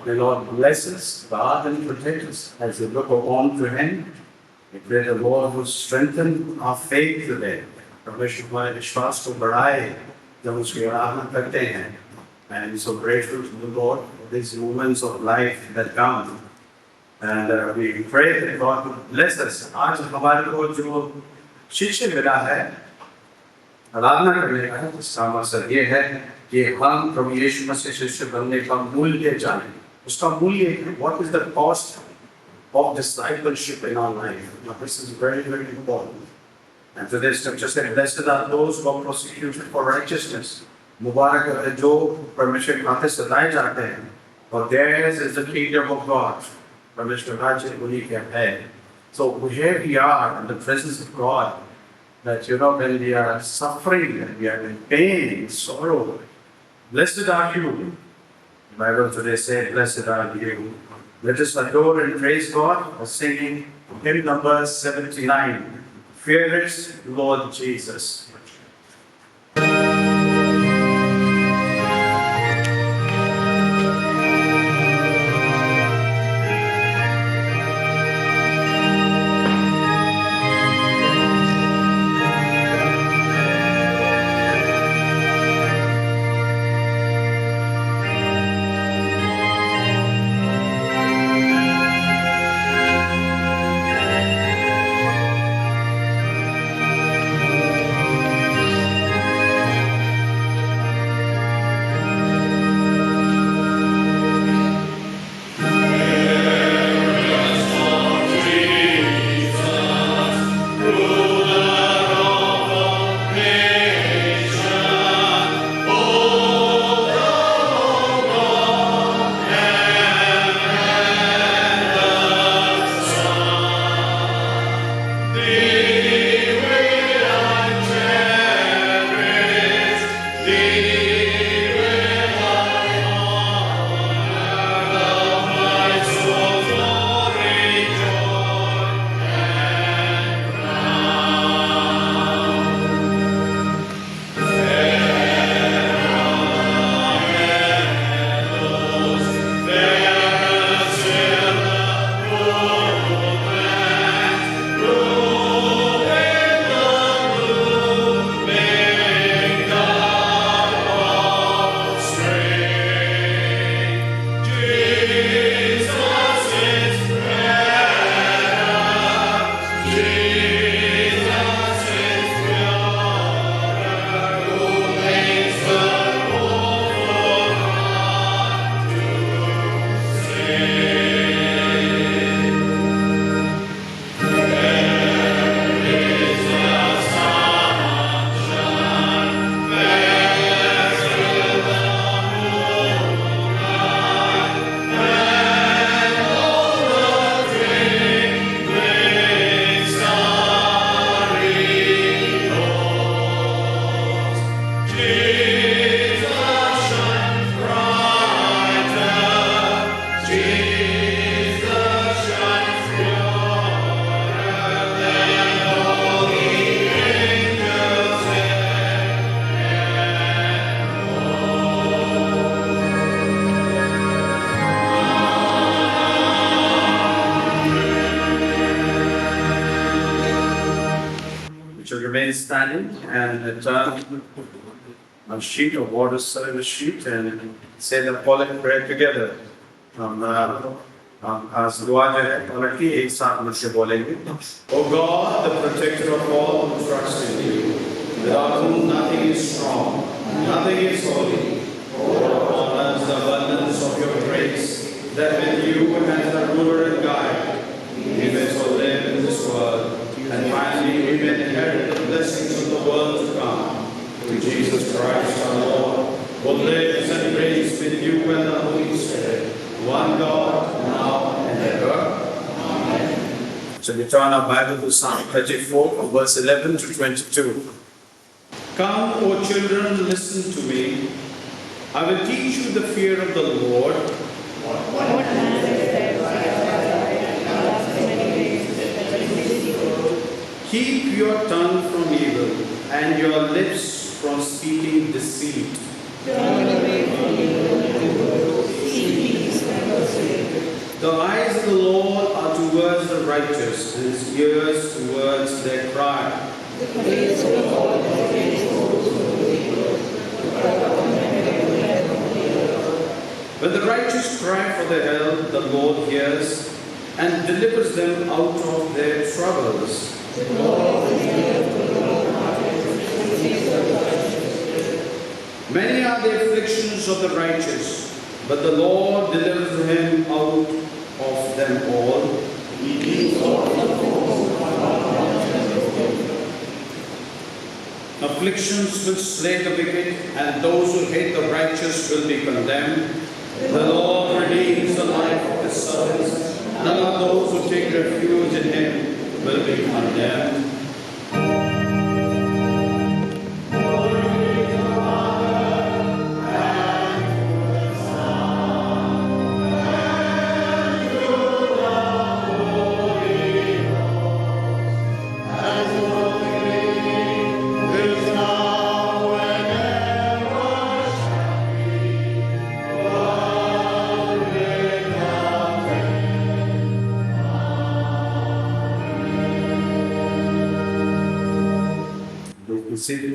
The Lord bless us, guard and protect us as we look on to Him. We pray the Lord will strengthen our faith today. परमेश्वर हमारे विश्वास को बढ़ाए जब उसकी आराधना करते हैं. And so grateful to the Lord for these moments of life that come. And we pray that God will bless us. आज हमारे को जो शिक्षा मिला है आराधना करने का उसका मकसद ये है कि हम प्रभु यीशु मसीह शिष्य बनने का मूल्य जानें. उसका मूल्य what is the cost of discipleship in our life? Now, this is very, very important. And today scripture says, blessed are those who are persecuted for righteousness. मुबारक है जो परमेश्वर के हाथ से सताए जाते हैं. For theirs is the kingdom of God. परमेश्वर राज्य उन्हीं के है. So here we are in the presence of God. That when we are suffering, and we are in pain, sorrow, blessed are you. The Bible today says, blessed are you. Let us adore and praise God by singing hymn number 79. Fearless Lord Jesus. Remain standing and turn a sheet of water service sheet and say the following prayer together. As दुआ जो है पलट के एक साथ मिलकर बोलेंगे. O God, the protector of all who trust in you, without whom nothing is strong, nothing is holy. Pour upon us the abundance of your grace, that with you as the ruler and guide, we may so live in this world. And finally, we may inherit the blessings of the world to come. Through Jesus Christ our Lord, who lives and reigns with you and the Holy Spirit, one God, now and ever. Amen. So we turn our Bible to Psalm 34, verse 11 to 22. Come, O children, listen to me. I will teach you the fear of the Lord. What keep your tongue from evil and your lips from speaking deceit. Turn away from evil and seek peace and The eyes of the Lord are towards the righteous, and his ears towards their cry. When the righteous cry for their help, the Lord hears and delivers them out of their troubles. Many are the afflictions of the righteous, but the Lord delivers him out of them all. Afflictions will slay the wicked, and those who hate the righteous will be condemned. The Lord redeems the life of his servants. None of those who take refuge in him will be condemned.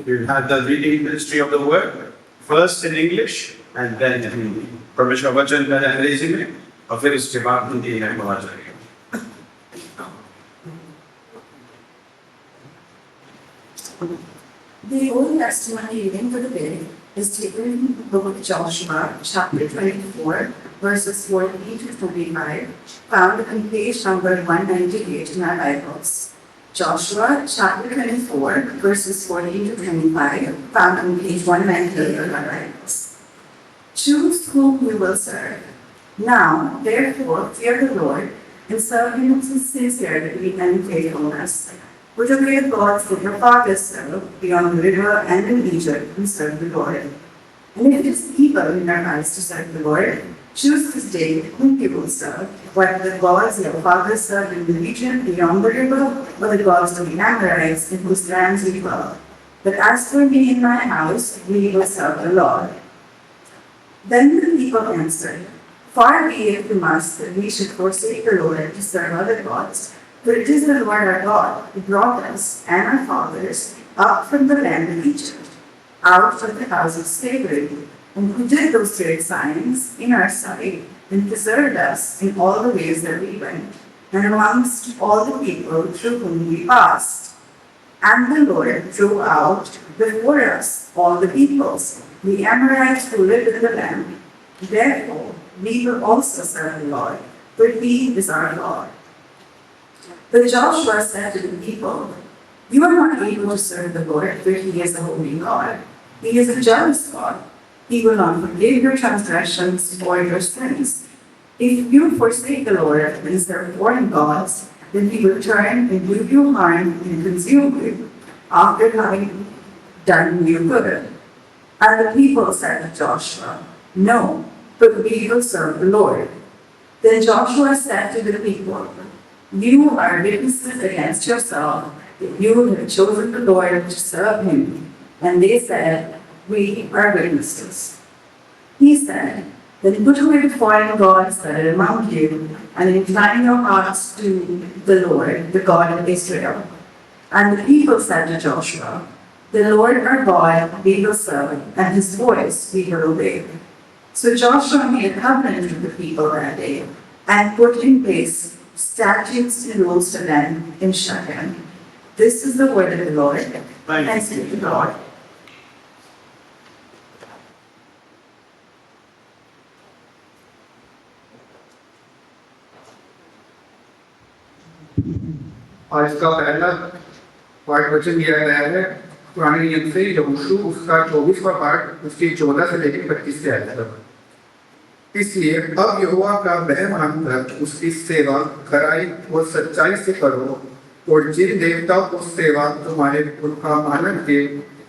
We'll have the reading ministry of the word, first in English and then in Hindi. परमेश्वर वचन का अंग्रेजी में और फिर उसके बाद हिंदी में बोला जाएगा. The Old Testament reading for the day is taken from the book of Joshua, chapter 24, verses 14 to 25, found on page number 198 in our Bibles. Joshua, chapter 24, verses 14 to 25, found on page 198 in our Bibles. Choose whom you will serve. Now, therefore, fear the Lord and serve him with sincerity and faithfulness. With the great gods that your fathers served beyond the river and in Egypt, who served the Lord. And if it is evil in your eyes to serve the Lord, choose this day whom you will serve, whether the gods your fathers served in the region beyond the river, or the gods of the Amorites in whose lands we dwell. But as for me and my house, we will serve the Lord. Then the people answered, Far be it from us that we should forsake the Lord to serve other gods. For it is the Lord our God who brought us and our fathers up from the land of Egypt, out of the house of slavery, and who did those great signs in our sight, and preserved us in all the ways that we went, and amongst all the people through whom we passed. And the Lord drove out before us all the peoples, the Amorites who lived in the land. Therefore, we will also serve the Lord, for he is our God. But Joshua said to the people, You are not able to serve the Lord, for he is a holy God. He is a jealous God. He will not forgive your transgressions or your sins. If you forsake the Lord and serve foreign gods, then he will turn and do you harm and consume you, after having done you good. And the people said to Joshua, No, but we will serve the Lord. Then Joshua said to the people, You are witnesses against yourself that you have chosen the Lord to serve him. And they said, We are witnesses. He said, Then put away the foreign gods that are among you, and incline your hearts to the Lord, the God of Israel. And the people said to Joshua, The Lord our God we will serve, and his voice we will obey. So Joshua made a covenant with the people that day, and put in place statutes and rules for them in Shechem. This is the word of the Lord. Thanks be to God. आज का पहला पाठ वचन दिया गया है पुराने नियम से यहोशू उसका 24वां पाठ उसकी 14 से लेकर 25 से आया तक. इसलिए अब यहोवा का भय मानकर उसकी सेवा खराई और सच्चाई से करो, और जिन देवताओं को सेवा तुम्हारे पुरखा मानव के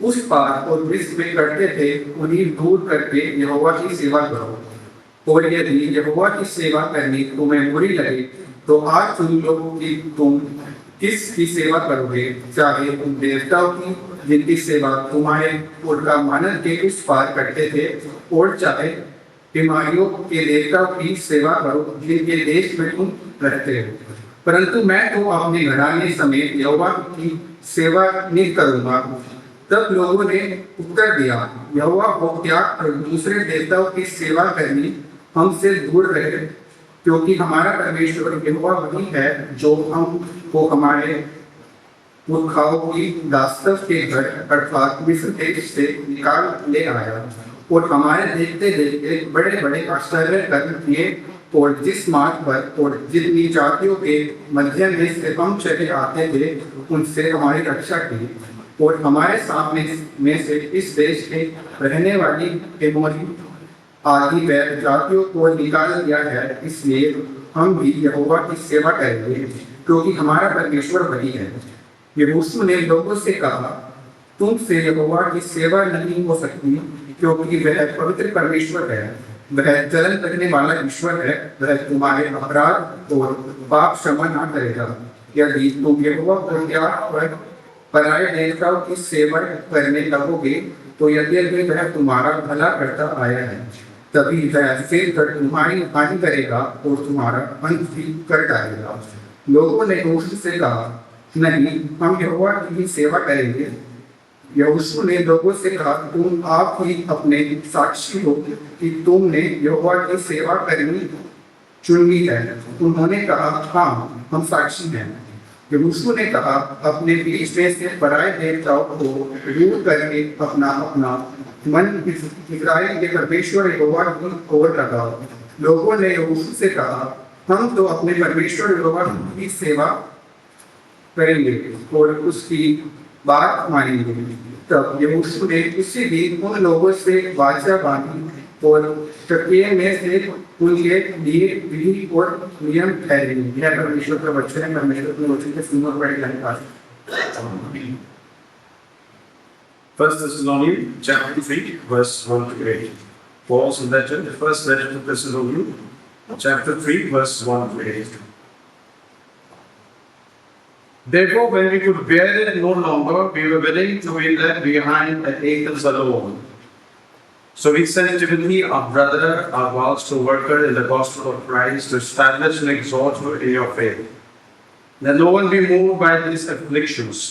उस पार और मिस्र में करते थे उन्हें दूर करके यहोवा की सेवा करो. और यदि यहोवा की सेवा करनी तुम्हें बुरी लगे तो आज तुम लोगों की तुम किसकी सेवा करोगे, चाहे उन देवताओं की जिनकी सेवा तुम्हारे पुरखा मानव के उस पार करते थे, और चाहे बीमारियों के देवताओं की सेवा करो जिनके देश में तुम रहते हो, परंतु मैं तो अपने घराने समेत यहोवा की सेवा नहीं करूंगा। तब लोगों ने उत्तर दिया, यहोवा को त्याग कर दूसरे देवताओं की सेवा करनी हमसे दूर रहे, क्योंकि हमारा परमेश्वर यहोवा वही है जो हमको हमारे पुरखाओं की दास्तव के घर अर्थात मिस्र देश से निकाल ले आया और हमारे देखते देखते बड़े बड़े आश्चर्य कर्म किए, और जिस मार्ग पर और जितनी जातियों के मध्य में से हम चले आते थे उनसे हमारी रक्षा की, और हमारे सामने में से इस देश के रहने वाली एमोरी आदि वैध जातियों को निकाल दिया है। इसलिए हम भी यहोवा की सेवा करेंगे, क्योंकि हमारा परमेश्वर वही है। यहोशू ने लोगों से कहा, तुमसे यहोवा की सेवा नहीं हो सकती, क्योंकि वह पवित्र परमेश्वर है, वह जलन करने वाला ईश्वर है, वह तुम्हारे अपराध और पाप क्षमा ना करेगा। यदि तुम यहोवा को त्याग कर पराये देवताओं की सेवा करने लगोगे, तो यद्यपि वह तुम्हारा भला करता आया है, तभी वह फिर कर तुम्हारी हानि करेगा और तुम्हारा अंत भी कर डालेगा। लोगों ने यहोशू से कहा, नहीं, हम यहोवा की सेवा करेंगे। यहोशू ने लोगों से कहा, तुम आप ही अपने साक्षी हो कि तुमने यहोवा की सेवा करनी चुनी है। उन्होंने कहा, हाँ, हम साक्षी हैं। यहोशू ने कहा, अपने बीच में से पराये देवताओं को दूर करके अपना अपना मन इस्राएल के परमेश्वर यहोवा की ओर लगाओ। लोगों ने यहोशू से कहा, हम तो अपने परमेश्वर यहोवा की सेवा करेंगे और उसकी बात मानेंगे। तब यहोशू ने उसी दिन उन लोगों से वाचा बांधी और प्रक्रिया में से उनके लिए विधि और नियम ठहरेंगे। यह परमेश्वर का वचन है। परमेश्वर के वचन के सुनने पर धन्यवाद। First Thessalonians chapter 3 verse 1 to 8. Paul's letter, the first letter to Thessalonians, chapter 3 verse 1 to 8. Therefore, when we could bear it no longer, we were willing to be left behind at Athens alone. So we sent Timothy, our brother, our vast worker in the gospel of Christ, to establish and exhort you in your faith. That no one be moved by these afflictions,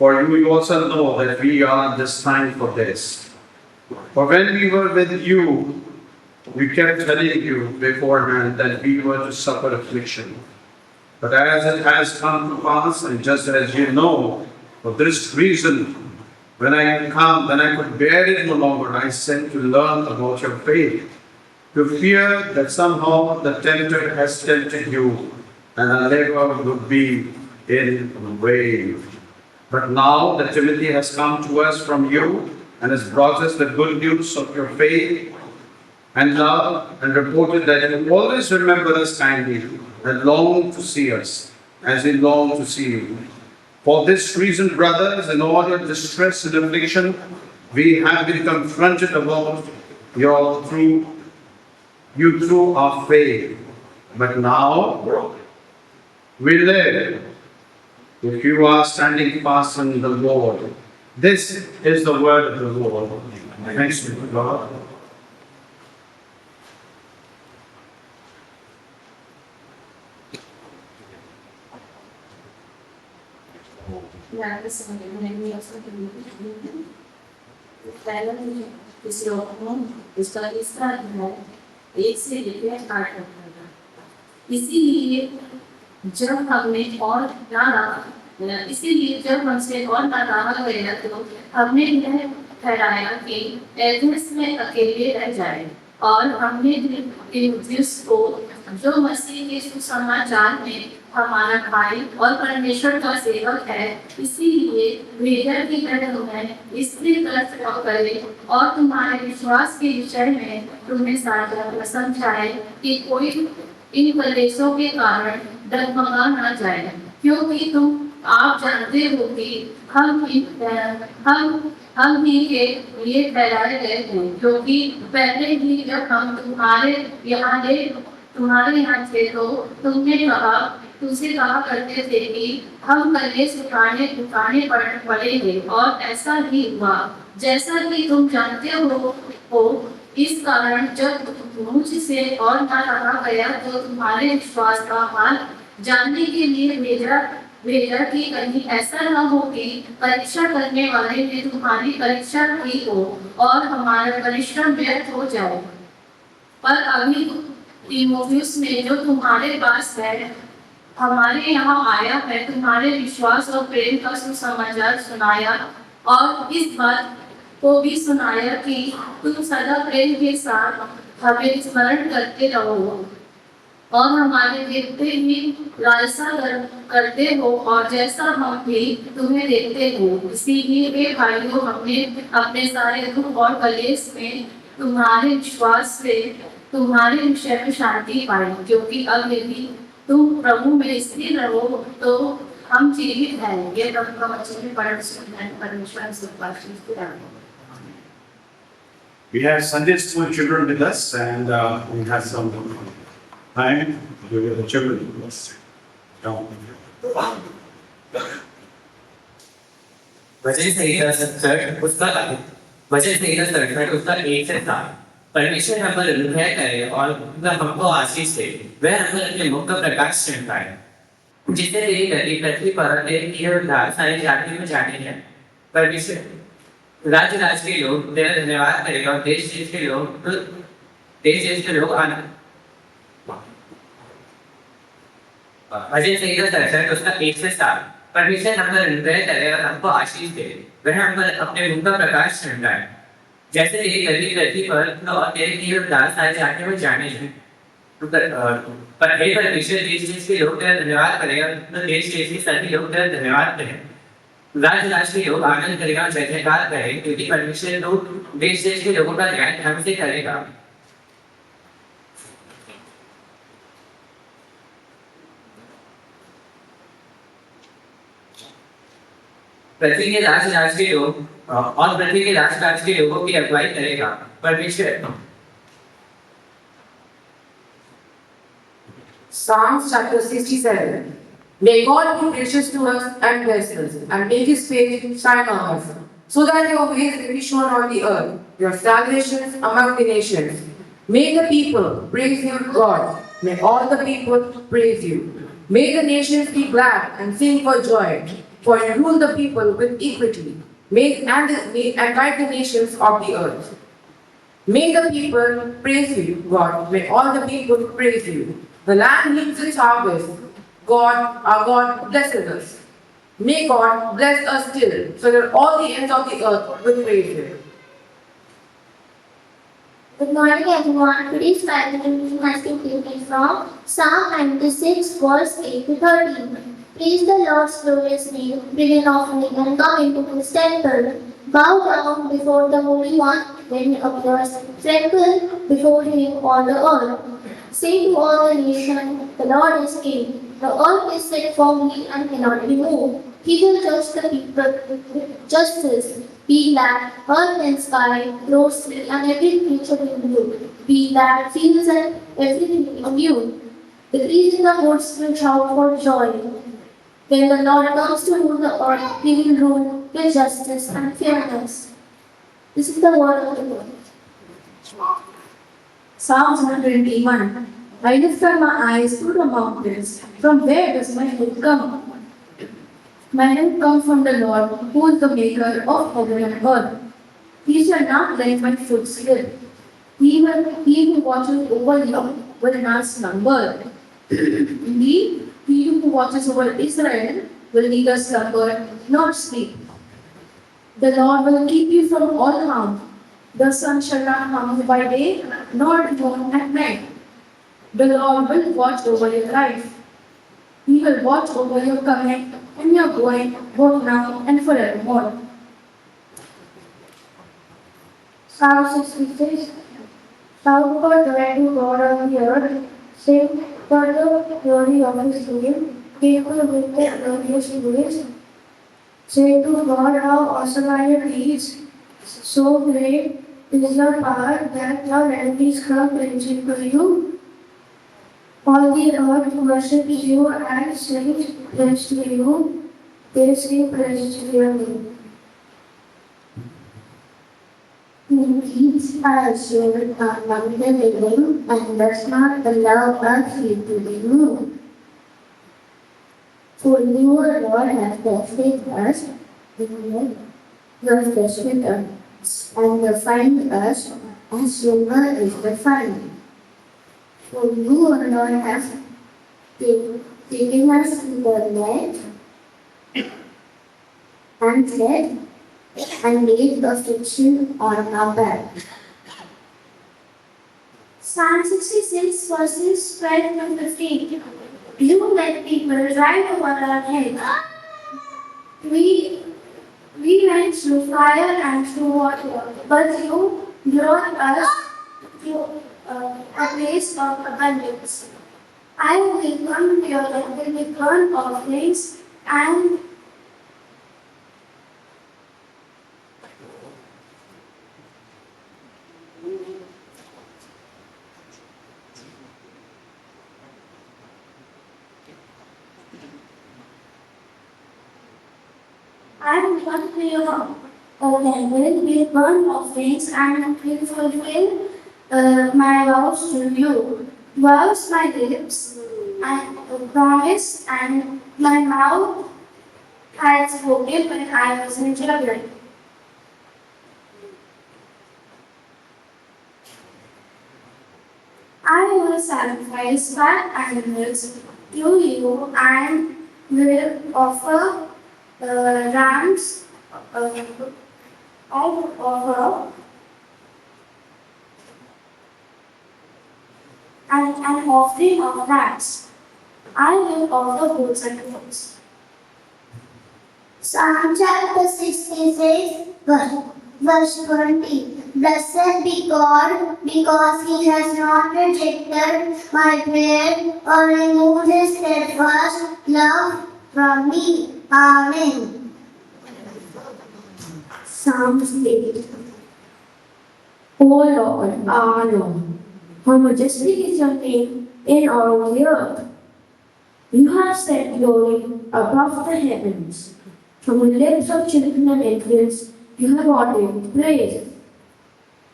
for you also know that we are destined for this. For when we were with you, we kept telling you beforehand that we were to suffer affliction. But as it has come to pass, and just as you know, for this reason, when I could bear it no longer, I sent to learn about your faith, to fear that somehow the tempter has tempted you, and our labor would be in vain. But now that Timothy has come to us from you, and has brought us the good news of your faith and love, and reported that you always remember us kindly, and long to see us, as we long to see you. For this reason, brothers, in all your distress and affliction, we have been confronted about you through our faith. But now we live if you are standing fast in the Lord. This is the word of the Lord. Thanks be to God. इसीलिए जब हमसे और ना रहा गया तो हमने यह ठहराया कि एथेंस में अकेले रह जाए, और हमने तीमुथियुस को, जो मसीह के सुसमाचार में हमारा भाई और परमेश्वर का सेवक है, इसीलिए भेजा की तरह तुम्हें इसलिए कष्ट करे और तुम्हारे विश्वास के विषय में तुम्हें समझाए कि कोई इन कलेशों के कारण डगमगा न जाए, क्योंकि आप जानते हो कि हम ही के लिए ठहराए गए थे, क्योंकि पहले ही जब हम तुम्हारे यहाँ थे तो तुमसे कहा करते थे कि हम कलेश उठाने पड़ेंगे, और ऐसा ही हुआ। जैसा कि तुम जानते हो इस कारण जब मुझसे और न रहा गया तो तुम्हारे विश्वास का हाल जानने के लिए भेजा भेजा कि कहीं ऐसा न हो कि परीक्षा करने वाले ने तुम्हारी परीक्षा की हो और हमारा परिश्रम व्यर्थ हो जाए। पर अभी तीमुथियुस ने जो तुम्हारे पास है हमारे यहाँ आया है, तुम्हारे विश्वास और प्रेम का सुसमाचार सुनाया और इस बात को भी सुनाया कि तुम सदा प्रेम के साथ हमें स्मरण करते रहो और हमारे देखते ही लालसा करते हो और जैसा हम भी तुम्हें देखते हो। इसीलिए हे भाइयों, हमने अपने सारे दुख और कलेश में तुम्हारे विश्वास से तुम्हारे विषय में शांति पाई, क्योंकि अब यदि तुम प्रभु में स्थिर रहो तो हम जीवित हैं। ये प्रभु का वचन है। परमेश्वर से बातचीत करें। We have Sunday school children with us, and we have some time with the children with us. वचन संहिता 67 उसका 1 से 7। परमेश्वर हम पर अनुग्रह करे और वह हमको आशीष दे, वह हम पर अपने मुख का प्रकाश छिड़काए, जिससे तेरी गति पृथ्वी पर तेरी उद्धार सारी जाति में जाने है। परमेश्वर राज्य के लोग तेरा धन्यवाद करेगा और देश देश के लोग आनंद। भजन संहिता 67 उसका 1 से 7। परमेश्वर हम पर अनुग्रह करे और हमको आशीष दे, वह हम पर अपने मुख का प्रकाश छिड़काए, जैसे तेरी गति पृथ्वी पर और तेरे किए उद्धार सारी जाति में जाने हैं। पर हे परमेश्वर देश देश के लोग तेरा धन्यवाद करेगा, तो देश देश के सभी लोग तेरा धन्यवाद करें। राज्य के लोग आनंद करेगा और जय जयकार करें, क्योंकि परमेश्वर लोग देश देश के लोगों का ध्यान हमसे करेगा। पृथ्वी के राज के लोग और पृथ्वी के राज के लोगों की अगुवाई करेगा परमेश्वर। Psalms chapter 67. May God be gracious to us and bless us, and make His face shine on us, so that your ways may be shown on the earth, your salvations among the nations. May the people praise you, God. May all the people praise you. May the nations be glad and sing for joy, for you rule the people with equity. And guide the nations of the earth. May the people praise you, God. May all the people praise you. The land yields its harvest. God, our God, blesses us. May God bless us still, so that all the ends of the earth will praise Him. Good morning, everyone. Today's Bible has been taken from Psalm 96, verse 8 to 13. Praise the Lord's glorious name, bring an offering and come into His temple. Bow down before the Holy One, when He appears, tremble before Him all the earth. Say to all the nations, the Lord is King. The earth is set firmly and cannot be moved. He will judge the people with justice. Be that earth and sky, gross sea, and every creature in you. Be that fields and everything in you. The trees in the woods will shout for joy. When the Lord comes to rule the earth, He will rule with justice and fairness. This is the word of the Lord. Psalms 121. I lift up my eyes to the mountains. From where does my help come? My help comes from the Lord, who is the maker of heaven and earth. He shall not let my foot slip. He who watches over you will not slumber. Indeed, he who watches over Israel will neither slumber nor sleep. The Lord will keep you from all harm. The sun shall not harm you by day, nor the moon at night. The Lord will watch over your life. He will watch over your coming and your going, both now and forevermore. Psalm 66. Shout for joy to God on the earth. Sing for the glory of His name. People with their glorious ways. Say to God, how awesome are your deeds. So great is your power that your enemies come cringing to you. All the earth worships you and sings praise to you. They sing praise to your name. Please. are assured among the living and does not allow us to be moved. For you, O Lord, have tested us in your flesh with us, and defined us as silver is defined. For you, O Lord, have taken us to the net and said, and laid affliction on our back. Psalm 66 verses 12 to 15. You let people ride over our heads. We went through fire and through water, but you brought us to a place of abundance. I will come to your temple with burnt offerings and I will come to your temple with burnt offerings and will fulfill my vows to you. Vows my lips and promised and my mouth had spoken when I was in trouble. I will sacrifice fat animals to you and will offer rams. I will offer an offering of rams. I will offer goats and goats. Psalm chapter 66, verse 20. Blessed be God, because He has not rejected my prayer or removed His steadfast love from me. Amen. Psalms 8. O Lord, our Lord, how majestic is your name in all the earth. You have set glory above the heavens. From the lips of children and infants, you have ordained praise.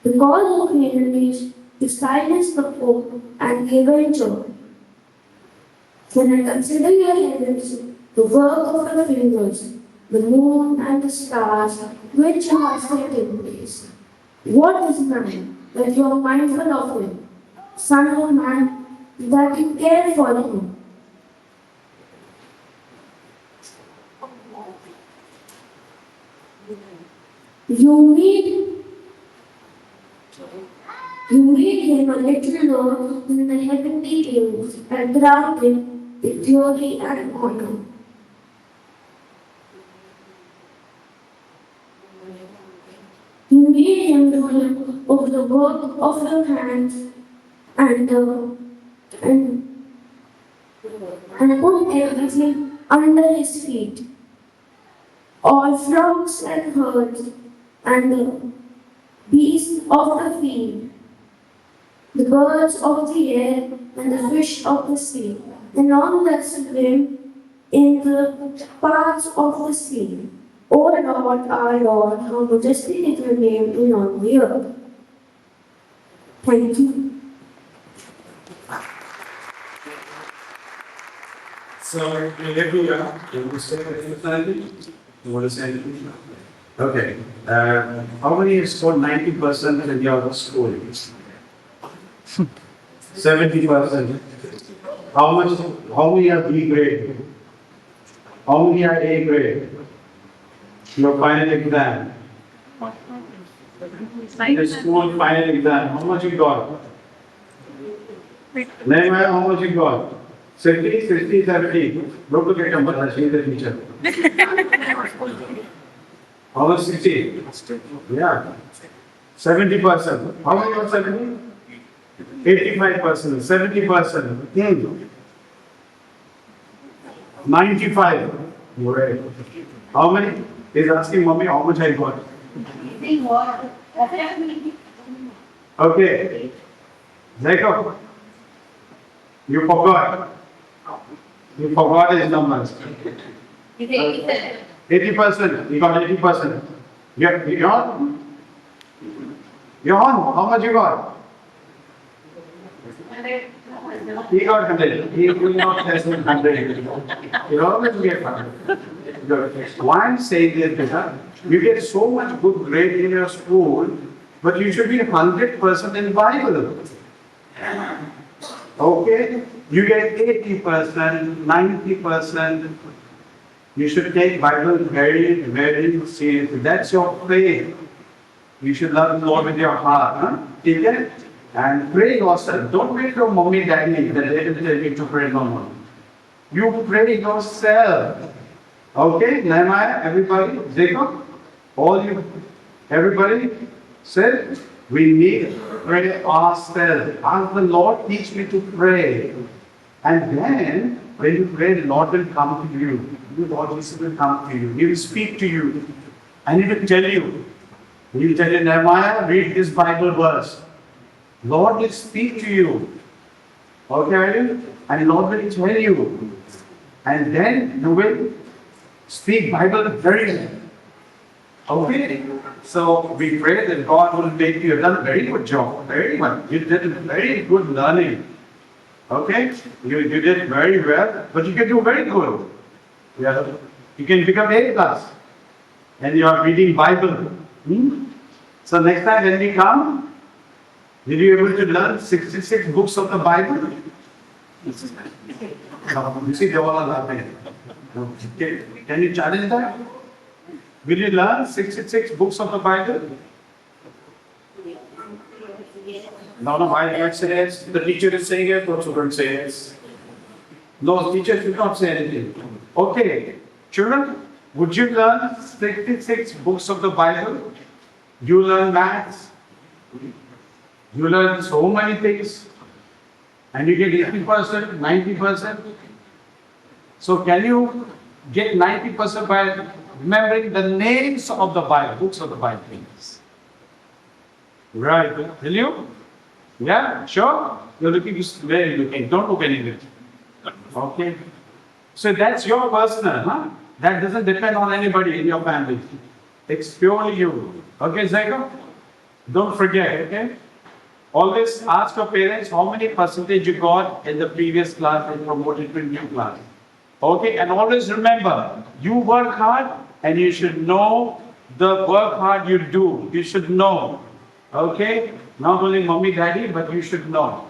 The God who created these to silence the foe and give joy. When I consider your heavens, the work of your fingers, the moon and the stars which you have set in place. What is man that you are mindful of him? Son of man, that you care for him. You made him a little lower than the heavenly beings and crowned him with glory and honor. You made him ruler over the work of your hands and put everything under his feet. All flocks and herds and the beasts of the field, the birds of the air and the fish of the sea, and all that swim in the paths of the sea. O Lord, our Lord, how majestic is your name in all the earth. Thank you. So, hallelujah. You want to say anything? You want to say anything? Okay. How many scored 90% in your school? 70%. How many are B grade? How many are A grade? Your final exam. The school final exam. How much you got? Name how much you got? 60, 60, 70. Don't look at your mother, she is the teacher. How much 60? Yeah. 70%. How many are 70? 85%, 70%. 95. Right. How many? He's asking mommy how much I got. Okay. Jacob, you forgot. You forgot his numbers. 80%. You got 80%. You got Johan, how much you got? He got 100. He will not less than 100. You always get 100. Why I'm saying this because you get so much good grade in your school, but you should be 100% in Bible. Okay? You get 80%, 90%. You should take Bible very, very seriously. That's your faith. You should love the Lord with your heart. Huh? Okay? And pray yourself. Don't wait for mommy, daddy that they will tell you to pray no more. You pray yourself. Okay? Nehemiah, everybody, Jacob, all you, everybody, said, we need to pray ourselves. Ask the Lord, teach me to pray. And then, when you pray, the Lord will come to you. The Lord Jesus will come to you. He will speak to you. And He will tell you. He will tell you, Nehemiah, read this Bible verse. Lord will speak to you. Okay? And Lord will tell you. And then you will speak Bible very well. Okay? So we pray that God will make you. Have done a very good job. Very well. You did very good learning. Okay? You did very well, but you can do very good. Yeah. You can become A+. And you are reading Bible. So next time when we come, will you be able to learn 66 books of the Bible? No, you see, they all are laughing. Can you challenge that? Will you learn 66 books of the Bible? No, why not say yes? The teacher is saying it, also don't say yes. No, teacher should not say anything. Okay, children, would you learn 66 books of the Bible? You learn maths. You learn so many things. And you get 80%, 90%. So can you get 90% by remembering the names of the Bible, books of the Bible? Right. Will you? Yeah, sure? You're looking where you're looking. Don't look anywhere. Okay. So that's your personal, huh? That doesn't depend on anybody in your family. It's purely you. Okay, Jacob? Don't forget, okay? Always ask your parents how many percentage you got in the previous class and promoted to new class. Okay, and always remember, you work hard and you should know the work hard you do. You should know. Okay? Not only mommy, daddy, but you should know.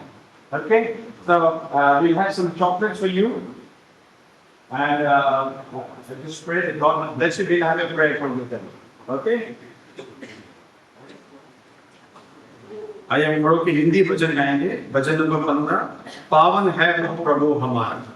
Okay? So, we'll have some chocolates for you. And I just pray that God bless you. We'll have a prayer for you then. Okay? आइए हम बड़ों की हिंदी भजन गाएंगे भजन number 15 पावन है प्रभु हमारा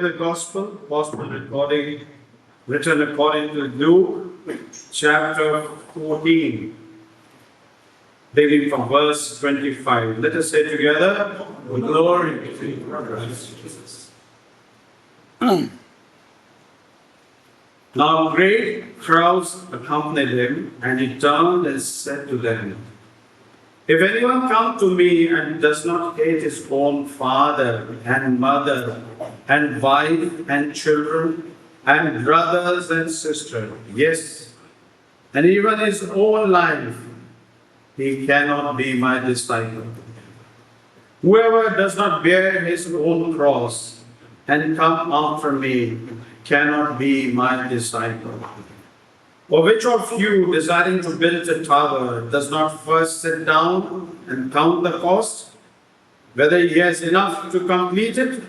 the gospel written according to Luke, chapter 14, beginning from verse 25. Let us say together, glory to you, Christ Jesus. Now great crowds accompanied him, and he turned and said to them, if anyone come to me and does not hate his own father and mother and wife and children and brothers and sisters, yes, and even his own life, he cannot be my disciple. Whoever does not bear his own cross and come after me cannot be my disciple. Or which of you, desiring to build a tower, does not first sit down and count the cost, whether he has enough to complete it?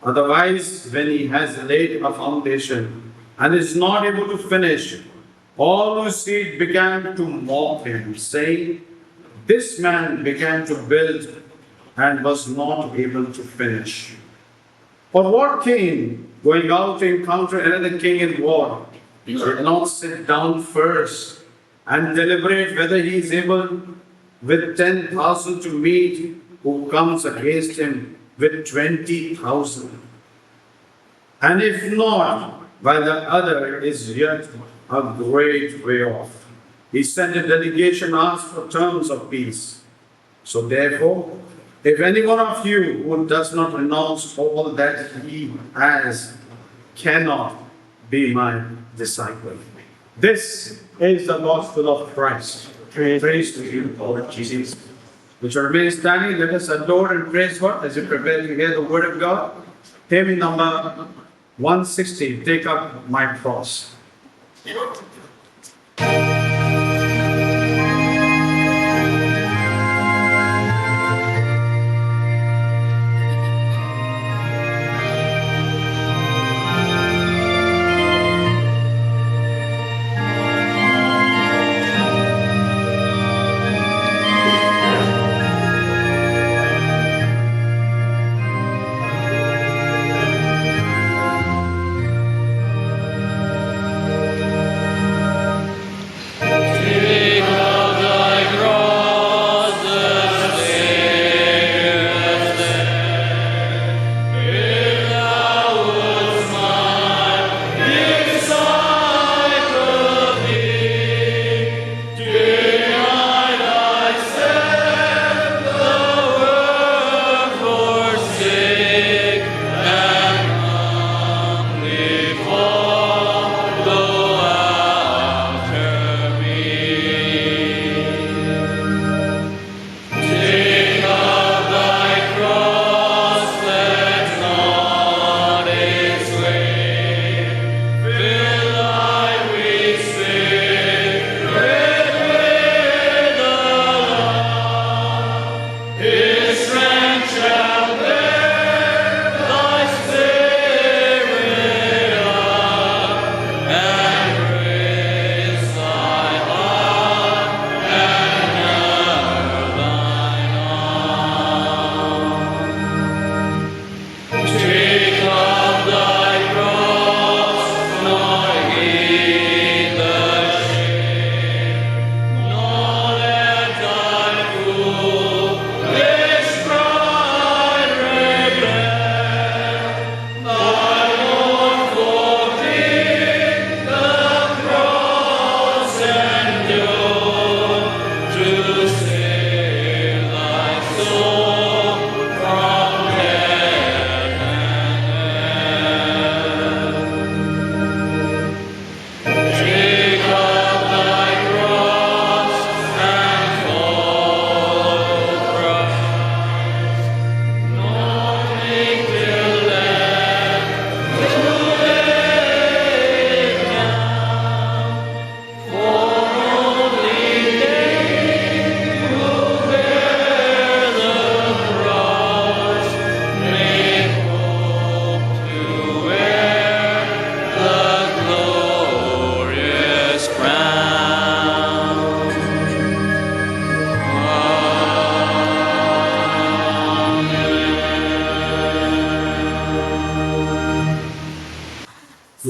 Otherwise, when he has laid a foundation and is not able to finish, all who see it began to mock him, saying, this man began to build and was not able to finish. For what king, going out to encounter another king in war, did not sit down first and deliberate whether he is able with 10,000 to meet who comes against him with 20,000? And if not, while the other is yet a great way off, he sent a delegation asked for terms of peace. So therefore, if any one of you who does not renounce all that he has cannot be my disciple. This is the gospel of Christ. Praise to you, Lord Jesus. We shall remain standing. Let us adore and praise God as we prepare to hear the word of God. Hymn number 160, Take Up My Cross.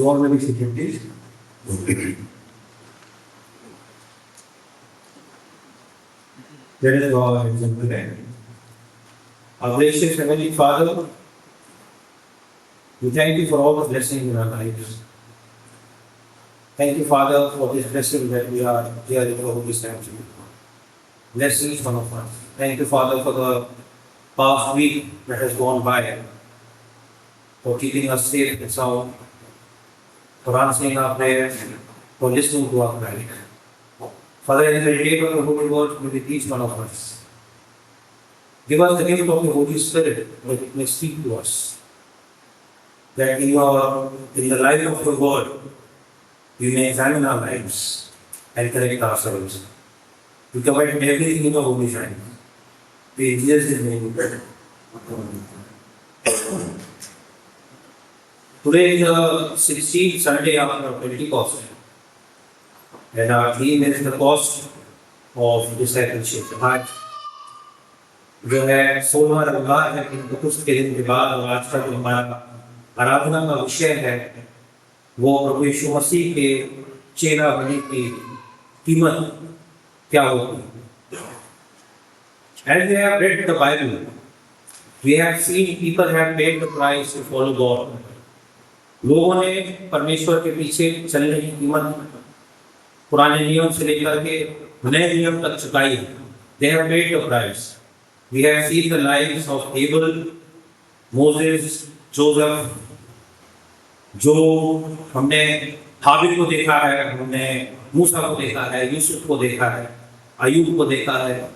all may be seated, please. Let us bow our heads and pray. Our gracious Heavenly Father, we thank you for all the blessings in our lives. Thank you, Father, for this blessing that we are here in the Holy Sanctuary. Bless each one of us. Thank you, Father, for the past week that has gone by, for keeping us safe and sound, for answering our prayers, for listening to our cries. Father, as we meditate on the Holy Word with each one of us, give us the gift of the Holy Spirit that it may speak to us. That in the light of the Word, we may examine our lives and correct ourselves. We commit everything in the Holy Hand. We in Jesus' name we pray. Today is the 16th Sunday after Pentecost, and our theme is the cost of discipleship. आज जो है 16वां रविवार है Pentecost के दिन के बाद, और आज का जो हमारा आराधना का विषय है वो प्रभु यीशु मसीह के चेला बनने की कीमत क्या होगी. As we have read the Bible, we have seen people have paid the price to follow God. लोगों ने परमेश्वर के पीछे चलने की कीमत पुराने नियम से लेकर के नए नियम तक चुकाई है. They have paid the price. We have seen the lives of Abel, Moses, Joseph. जो हमने हाबिल को देखा है, हमने मूसा को देखा है, यूसुफ को देखा है, अयूब को देखा है,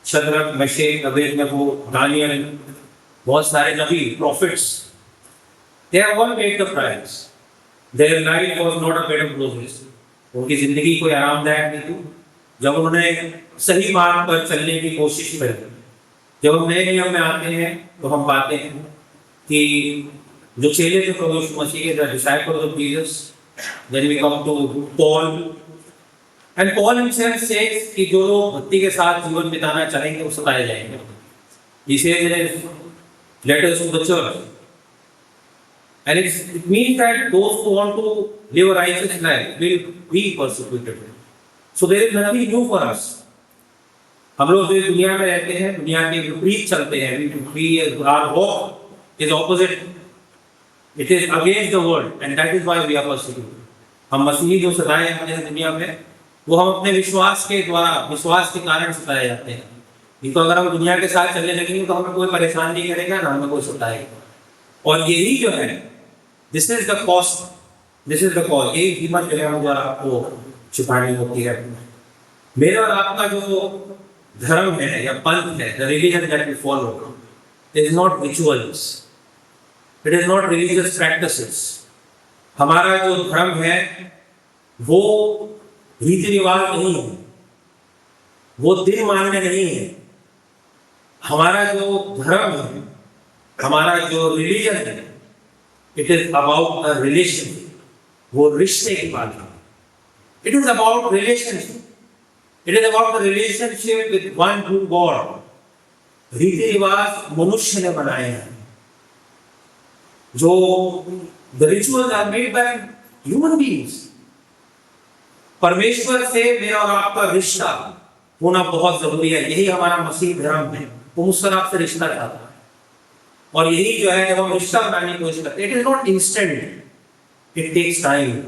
शद्रक, मेशक, अबेदनगो, दानियल, बहुत सारे नबी, prophets. They have all paid the price. Their life was not a bed of roses. उनकी जिंदगी कोई आरामदायक नहीं थी. जब उन्होंने सही मार्ग पर चलने की कोशिश करी, जब हम नए नियम में आते हैं तो हम पाते हैं कि जो चेले थे प्रभु यीशु मसीह के, the disciples of Jesus, then we come to Paul, and Paul himself says कि जो लोग भक्ति के साथ जीवन बिताना चाहेंगे वो सताए जाएंगे. He says in letters to the church, and it means that those who want to live a righteous life will be persecuted. So there is nothing new for us. हम लोग जो दुनिया में रहते हैं, दुनिया के विपरीत चलते हैं. Our walk is opposite. It is against the world, and that is why we are persecuted. हम मसीही जो सताए जाते हैं दुनिया में, वो हम अपने विश्वास के द्वारा, विश्वास के कारण सताए जाते हैं. नहीं तो अगर हम दुनिया के साथ चलने लगेंगे तो हमें कोई परेशान नहीं करेगा, ना हमें कोई सताएगा. और यही जो है, this is the cost, this is the cost. यही कीमत जो है हम द्वारा आपको चुकानी होती है. मेरा और आपका जो धर्म है या पंथ है, the religion that we follow, is not rituals, it is not religious practices. हमारा जो धर्म है वो रीति रिवाज नहीं है, वो दिन मानने नहीं है. हमारा जो धर्म है, हमारा जो रिलीजन है, it is about a relation. वो रिश्ते की बात है. It is about relationship. It is about the relationship with one true God. रीति रिवाज मनुष्य ने बनाए हैं. जो the rituals are made by human beings. परमेश्वर से मेरा और आपका रिश्ता होना बहुत जरूरी है. यही हमारा मसीह धर्म है. वो मुझसे आपसे रिश्ता चाहता है, और यही जो है जब हम रिश्ता बनाने की कोशिश करते हैं, it is not instant, it takes time.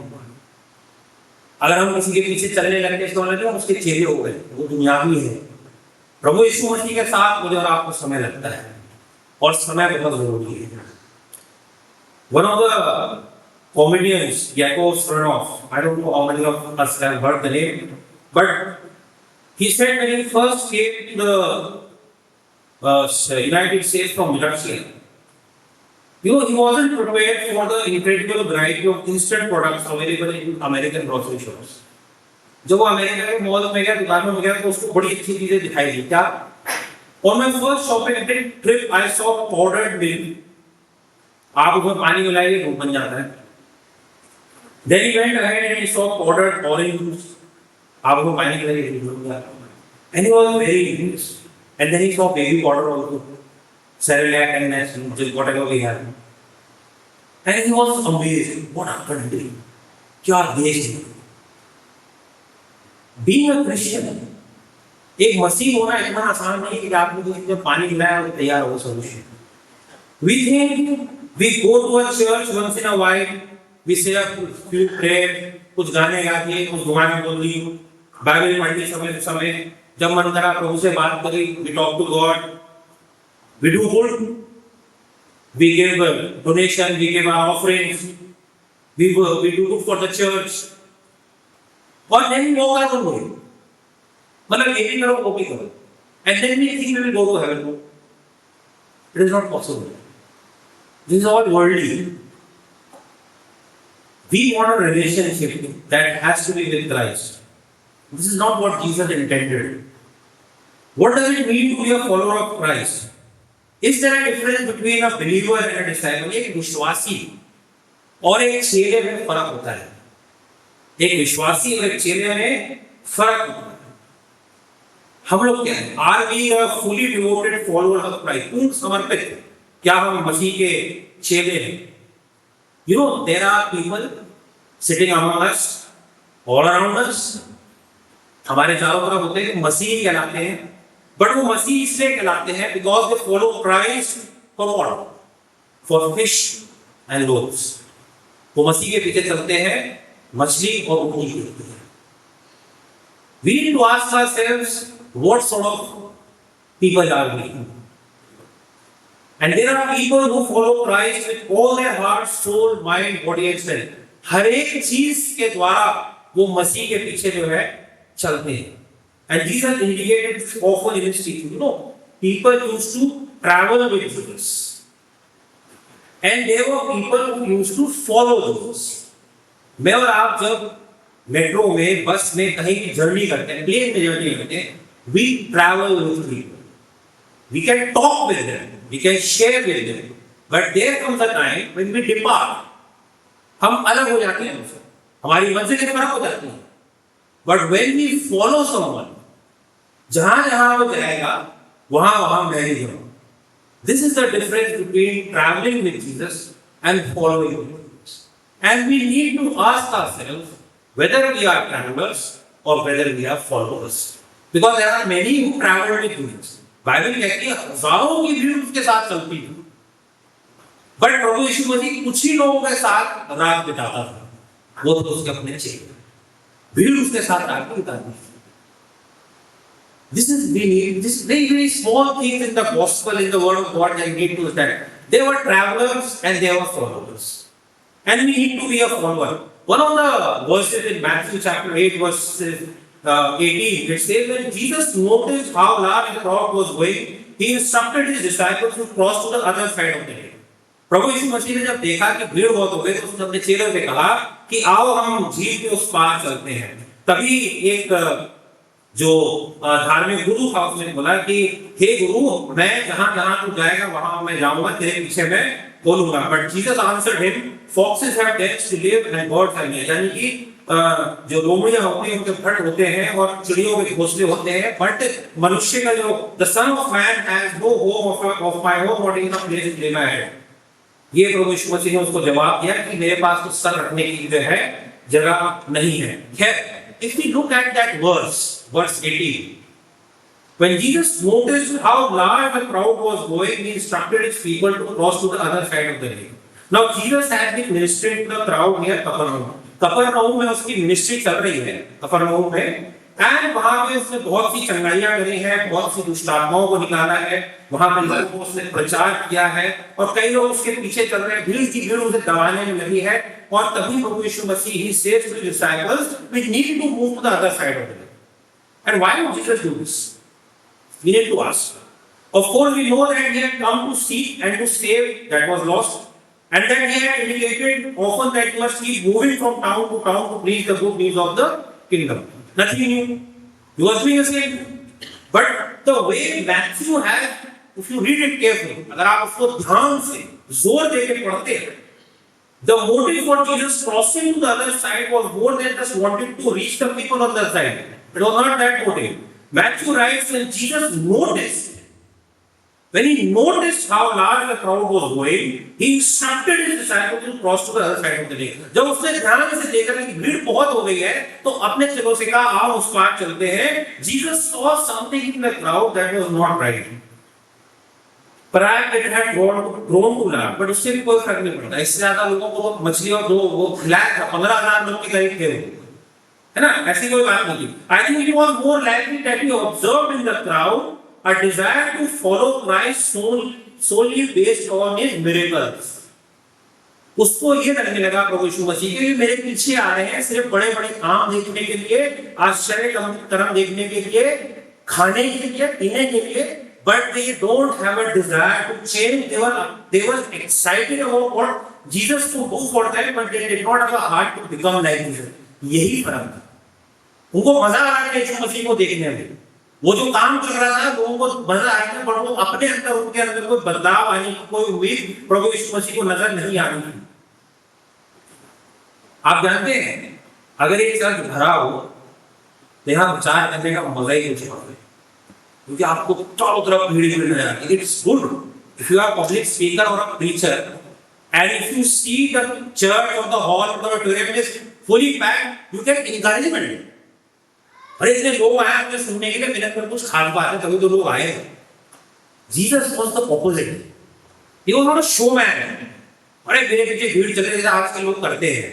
अगर हम किसी के पीछे चलने लगते तो हम उसके चेहरे हो गए, वो दुनियावी है. प्रभु यीशु मसीह के साथ मुझे और आपको समय लगता है, और समय बहुत जरूरी है. One of the comedians, Yakov Smirnoff, I don't know how many of us have heard the name, but he said when he first came to the United States from Russia, he wasn't prepared for the incredible variety of instant products available in American grocery stores. जब वो America के mall में गया, दुकानों में गया, तो उसको बड़ी अच्छी चीजें दिखाई दी. क्या? On my first shopping trip, I saw powdered milk. आप उसमें पानी मिलाइए, दूध बन जाता है. Then he went ahead and he saw powdered orange juice. आप उसमें पानी मिलाइए, दूध बन जाता है. And he was very impressed. And then he saw baby powder also, Cerelac and Nestle, which is whatever we have. And he was amazed. What a country! क्या देश है! Being a Christian, एक मसीह होना इतना आसान नहीं कि आपने तो इसमें पानी मिलाया और तैयार हो solution. We think we go to a church once in a while, we say a few prayers, कुछ गाने गा के, कुछ दुआएं बोल ली, बाइबल पढ़ ली समय समय, जब मन करा प्रभु से बात करी, we talk to God, we do good, we give donation, we give our offerings, we do good for the church, और then we walk out of it. मतलब ये भी करो वो भी करो, and then we think we will go to heaven. It is not possible. This is all worldly. We want a relationship that has to be with Christ. This is not what Jesus intended. What does it mean to be a follower of Christ? Is there a difference between a believer and a disciple? एक विश्वासी और एक चेले में फर्क होता है. एक विश्वासी और एक चेले में फर्क होता है. हम लोग क्या है? Are we a fully devoted follower of Christ? पूर्ण समर्पित. क्या हम मसीह के चेले हैं? You know, there are people sitting among us, all around us. हमारे चारों तरफ होते हैं, मसीह कहलाते हैं. But वो मसीह इसलिए कहलाते हैं because they follow Christ for what? For fish and loaves. वो मसीह के पीछे चलते हैं, मछली और ऊँट के. We need to ask ourselves, what sort of people are we? And there are people who follow Christ with all their heart, soul, mind, body and strength. हर एक चीज के द्वारा वो मसीह के पीछे जो है चलते हैं. And these are indicated often in his teaching. You know, people used to travel with Jesus, and there were people who used to follow Jesus. मैं और आप जब मेट्रो में, बस में कहीं की जर्नी करते हैं, प्लेन में जर्नी करते हैं, we travel with people. We can talk with them, we can share with them, but there comes a time when we depart. हम अलग हो जाते हैं उनसे, हमारी मंजिलें फर्क हो जाती हैं. But when we follow someone, जहां जहां वो जाएगा, वहां मैं ही जाऊंगा. This is the difference between traveling with Jesus and following Jesus. And we need to ask ourselves whether we are travelers or whether we are followers. Because there are many who travel with Jesus. Bible कहती है हजारों की भीड़ उसके साथ चलती है. But प्रभु यीशु मसीह कुछ ही लोगों के साथ रात बिताता था, वो तो उसके अपने चेले. भीड़ उसके साथ रात बिताती थी. This is this very small things in the gospel, in the word of God that we need to understand. They were travelers and they were followers, and we need to be a follower. One of the verses in Matthew chapter 8 verse 18, it says when Jesus noticed how large the crowd was going, he instructed his disciples to cross to the other side of the lake. प्रभु यीशु मसीह ने जब देखा कि भीड़ बहुत हो गई तो उसने अपने चेलों से कहा कि आओ हम झील के उस पार चलते हैं. तभी एक जो धार्मिक गुरु था उसने बोला कि हे गुरु, मैं जहां जहां तू जाएगा वहां मैं जाऊंगा, तेरे पीछे मैं बोलूंगा. But Jesus answered him, foxes have dens to live and birds have nests. यानी कि जो लोमड़ियां होती हैं उनके फट होते हैं और चिड़ियों के घोंसले होते हैं, बट मनुष्य का जो the son of man has no home of my own, what is the place to lay my head. ये प्रभु यीशु मसीह ने उसको जवाब दिया कि मेरे पास तो सर रखने की जो है जगह नहीं है. If we look at that verse 18, when Jesus noticed how large the crowd was going, he instructed his people to cross to the other side of the lake. Now Jesus had been ministering to the crowd near Capernaum. कफरनहूम में उसकी ministry चल रही है, कफरनहूम में, and वहां पे उसने बहुत सी चंगाइयां करी हैं, बहुत सी दुष्ट आत्माओं को निकाला है, वहां पे लोगों को उसने प्रचार किया है और कई लोग उसके पीछे चल रहे हैं. भीड़ की भीड़ उसे दबाने में लगी है और तभी प्रभु यीशु मसीह ही saves his disciples, we need to move to the other side of the lake. And why would Jesus do this? We need to ask. Of course we know that he had come to seek and to save that was lost. And that he had indicated often that he must keep moving from town to preach the good news of the kingdom. Nothing new. He was doing the same. But the way Matthew has, if you read it carefully, अगर आप उसको ध्यान से जोर देकर पढ़ते हैं, the motive for Jesus crossing to the other side was more than just wanting to reach the people on the other side. It was not that motive. Matthew writes when Jesus noticed When he noticed how large the crowd was going, he instructed his disciples to cross to the other side of the lake. जब उसने ध्यान से देखा कि भीड़ बहुत हो गई है, तो अपने चेलों से कहा, आओ उस पार चलते हैं. Jesus saw something in the crowd that was not right. Perhaps it had grown too large, but उससे भी कोई फर्क नहीं पड़ता. इससे ज्यादा लोगों को मछली और वो खिलाया था, 15,000 लोग के करीब थे, है ना? ऐसी कोई बात नहीं थी. I think it was more likely that he observed in the crowd a desire to follow Christ solely based on his miracles. उसको ये लगने लगा प्रभु यीशु मसीह के मेरे पीछे आ रहे हैं सिर्फ बड़े बड़े काम देखने के लिए, आश्चर्य कर्म देखने के लिए, खाने के लिए, पीने के लिए, but they don't have a desire to change. They were excited about what Jesus could do for them, but they did not have a heart to become like Jesus. यही फर्क था. उनको मजा आ रहा है यीशु मसीह को देखने में. वो जो काम कर रहा था लोगों को मजा आया था, पर वो अपने अंदर उनके अंदर कोई बदलाव आने की कोई उम्मीद प्रभु यीशु मसीह को नजर नहीं आ रही थी. आप जानते हैं अगर एक चर्च भरा हो तो यहाँ विचार करने का मजा ही कुछ और है, क्योंकि आपको चारों तरफ भीड़ नजर आती है. It's good if you are public speaker or a preacher and if you see the church or the hall or the auditorium is fully packed, you get encouragement. अरे इतने लोग आए मुझे सुनने के लिए, मेरे अंदर कुछ खास बात है तभी तो लोग आए. Jesus was the opposite. He was not a showman. अरे मेरे पीछे भीड़ चले जैसे आज के लोग करते हैं.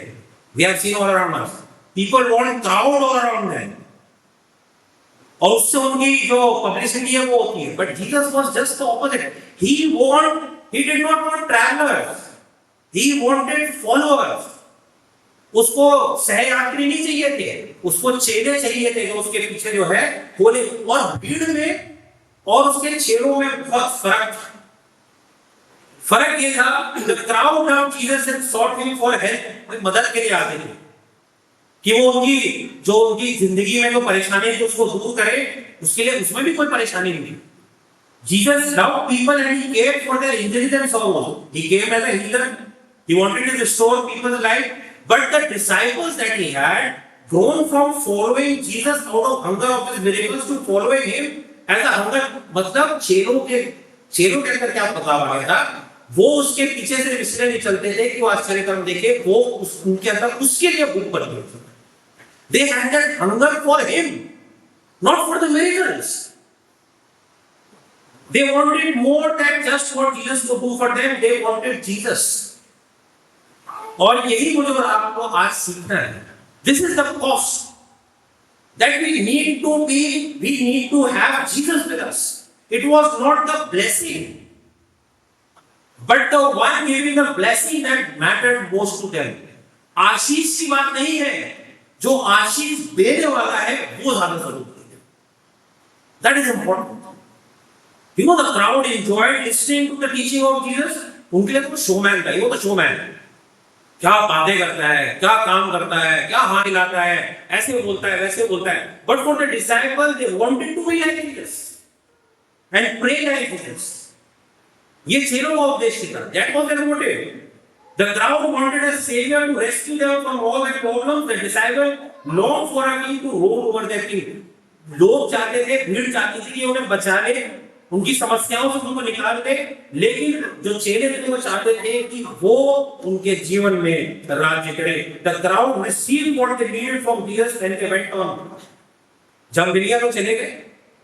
We have seen all around us. People want crowd all around them, और उससे उनकी जो पब्लिसिटी है वो होती है. But Jesus was just the opposite. He did not want travellers, he wanted followers. उसको सहयात्री नहीं चाहिए थे, उसको चेले चाहिए थे जो उसके पीछे जो है बोले. और भीड़ में और उसके चेलों में बहुत फर्क ये था. The crowd of Jesus had sought him for help, मदद के लिए आते थे कि वो उनकी जिंदगी में जो परेशानी है उसको दूर करे. उसके लिए उसमें भी कोई परेशानी नहीं थी. Jesus loved people and he cared for their injuries and sorrows. He came as a healer. He wanted to restore people's life. But the disciples that he had grown from following Jesus out of hunger of his miracles to following him as a hunger, मतलब चेलों के अंदर क्या बदलाव आ गया था. वो उसके पीछे से इसलिए नहीं चलते थे कि वो आश्चर्य कर्म देखे, वो उनके अंदर उसके लिए भूख पड़ गई थी. They had that hunger for him, not for the miracles. They wanted more than just what Jesus could do for them. They wanted Jesus. और यही मुझे और आपको आज सीखना है. This is the cost that we need to have Jesus with us. It was not the blessing but the one giving the blessing that mattered most to them. आशीष की बात नहीं है, जो आशीष देने वाला है वो ज्यादा जरूरी है. That is important. You know the crowd enjoyed listening to the teaching of Jesus. उनके लिए तो शोमैन था, वो तो शोमैन है. क्या बातें करता है, क्या काम करता है, क्या हाथ हिलाता है, ऐसे बोलता है वैसे बोलता है. But for the disciple they wanted to be like Jesus and pray like Jesus. ये चेलों का उद्देश्य था. That was their motive. The crowd wanted a saviour to rescue them from all their problems. The disciple long for a king to rule over their king. लोग चाहते थे, भीड़ चाहती थी कि उन्हें बचा ले, उनकी समस्याओं से उनको निकाल दे. लेकिन जो चेले थे वो चाहते थे कि वो उनके जीवन में राज्य करे. The crowd received what they needed from Jesus when they went on. जब मिल गया तो चले गए.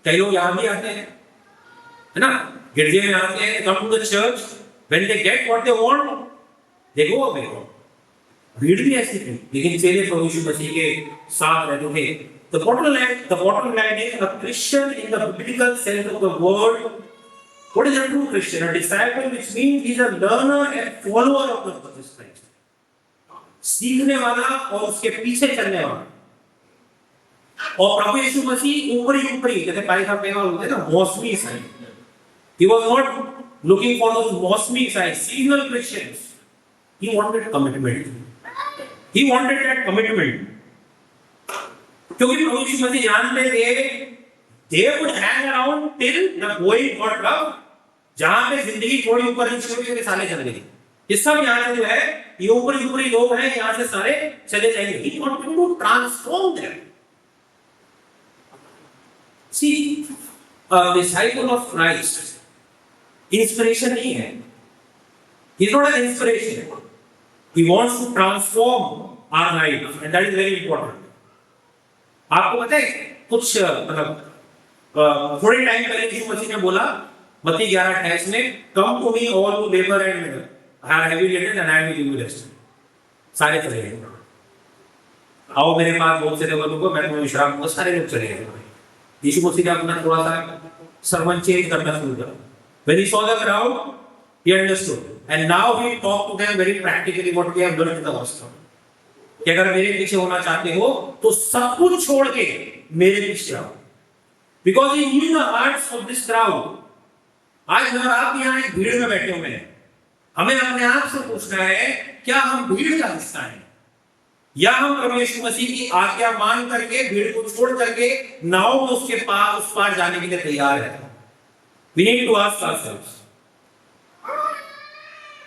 कई लोग यहाँ भी आते हैं, है ना, गिरजे में आते हैं, come to the church. When they get what they want they go away. भीड़ भी ऐसी थी, लेकिन चेले प्रभु यीशु मसीह के साथ रहते थे. The bottom line is a Christian in the biblical sense of the word. What is a true Christian? A disciple, which means he is a learner and follower of the Jesus Christ. सीखने वाला और उसके पीछे चलने वाला. और प्रभु यीशु मसीह ऊपरी जैसे भाई साहब कहना बोलते हैं ना, मौसमी ईसाई. He was not looking for those मौसमी ईसाई, seasonal Christians. He wanted commitment. He wanted that commitment. क्योंकि प्रभु यीशु मसीह जानते थे they would hang around till the going got rough. जहां पे जिंदगी थोड़ी ऊपर नीचे हुई तो साले चले गए. ये सब यहाँ से जो है ये ऊपरी लोग हैं, यहाँ से सारे चले जाएंगे. He wanted to transform them. See, a disciple of Christ inspiration नहीं है, he is not an inspiration, he wants to transform our life and that is very important. आपको पता है कुछ मतलब थोड़े टाइम पहले यीशु मसीह ने बोला मत्ती 11:28 में, come to me all who labour and are heavy laden and I will give you rest. सारे चले गए, आओ मेरे पास बहुत से लोगों को, मैं तुम्हें विश्राम दूंगा। सारे लोग चले गए। यीशु मसीह ने अपना थोड़ा सा सर्मन चेंज करना शुरू करा। When he saw the crowd, he understood, and now he talked to them very practically what we have learned in the gospel. कि अगर मेरे पीछे होना चाहते हो तो सब कुछ छोड़ के मेरे पीछे आओ, because he knew the hearts of this crowd. आज अगर आप यहाँ एक भीड़ में बैठे हुए हैं, हमें अपने आप से पूछना है क्या हम भीड़ का हिस्सा हैं या हम प्रभु यीशु मसीह की आज्ञा मान करके भीड़ को छोड़ करके नाव में उसके पार उस पार जाने के लिए तैयार है। We need to ask ourselves.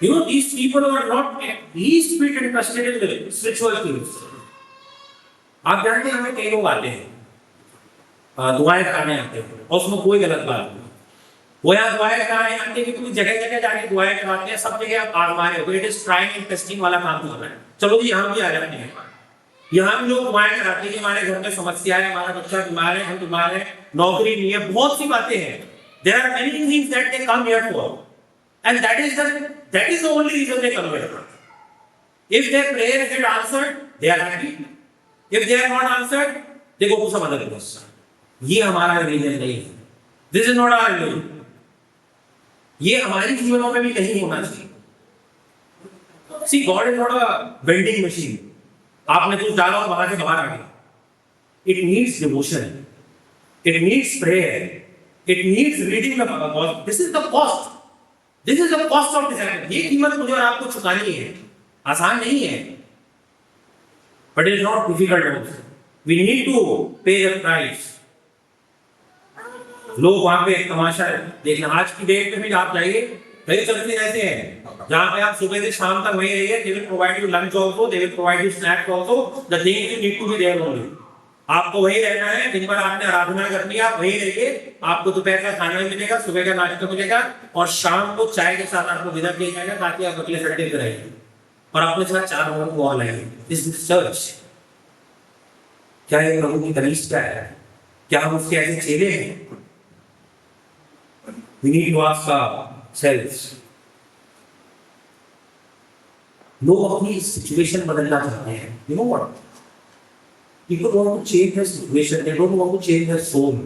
You know, these people are not at least bit interested in the spiritual things. आप जानते हैं हमें कई लोग आते हैं दुआएं कराने आते हैं और उसमें कोई गलत बात नहीं। वो यहाँ दुआएं कराने आते हैं कि तुम जगह जगह जाके दुआएं कराते हैं, सब जगह आप आजमाए हो, it is trying and testing वाला काम कर रहे हैं। चलो जी यहाँ भी आ जाते हैं, यहाँ भी लोग दुआएं कराते हैं कि हमारे घर में समस्या है, हमारा बच्चा बीमार है, हम बीमार है, नौकरी नहीं है, बहुत सी बातें हैं। There are many things that they come here for, and that is the only reason they come here. If their prayer is not answered, they are happy. If they are not answered, they go to some other place. ये हमारा religion नहीं है. This is not our religion. ये हमारी जीवनों में भी नहीं होना चाहिए। See, God is not a vending machine. आपने कुछ डाला और बाहर से बाहर आ गया। It needs devotion. It needs prayer. It needs reading the Bible. This is the cost. This is the cost of discipleship. ये कीमत मुझे और आपको चुकानी है, आसान नहीं है, but it is not difficult also. We need to pay the price. लोग वहाँ पे तमाशा देखना, आज की डेट में भी आप जाइए, कई चलते रहते हैं, जहाँ पे आप सुबह से शाम तक वहीं रहिए, they will provide you lunch also, they will provide you snacks also, the things you need to be there only. आपको वही रहना है, दिन भर आपने आराधना करनी है, आप वही रहिए, आपको दोपहर का खाना मिलेगा, सुबह का नाश्ता मिलेगा और शाम को चाय के साथ आपको विदा किया जाएगा ताकि आप अगले संडे पे रहिए और अपने साथ 4 लोगों को और लाइए। This is church. क्या ये प्रभु की कनिष्ठा है? क्या हम उसके ऐसे चेले हैं? We need to ask ourselves. लोग अपनी सिचुएशन बदलना चाहते हैं। You know what? People want to change their situation. They don't want to change their soul.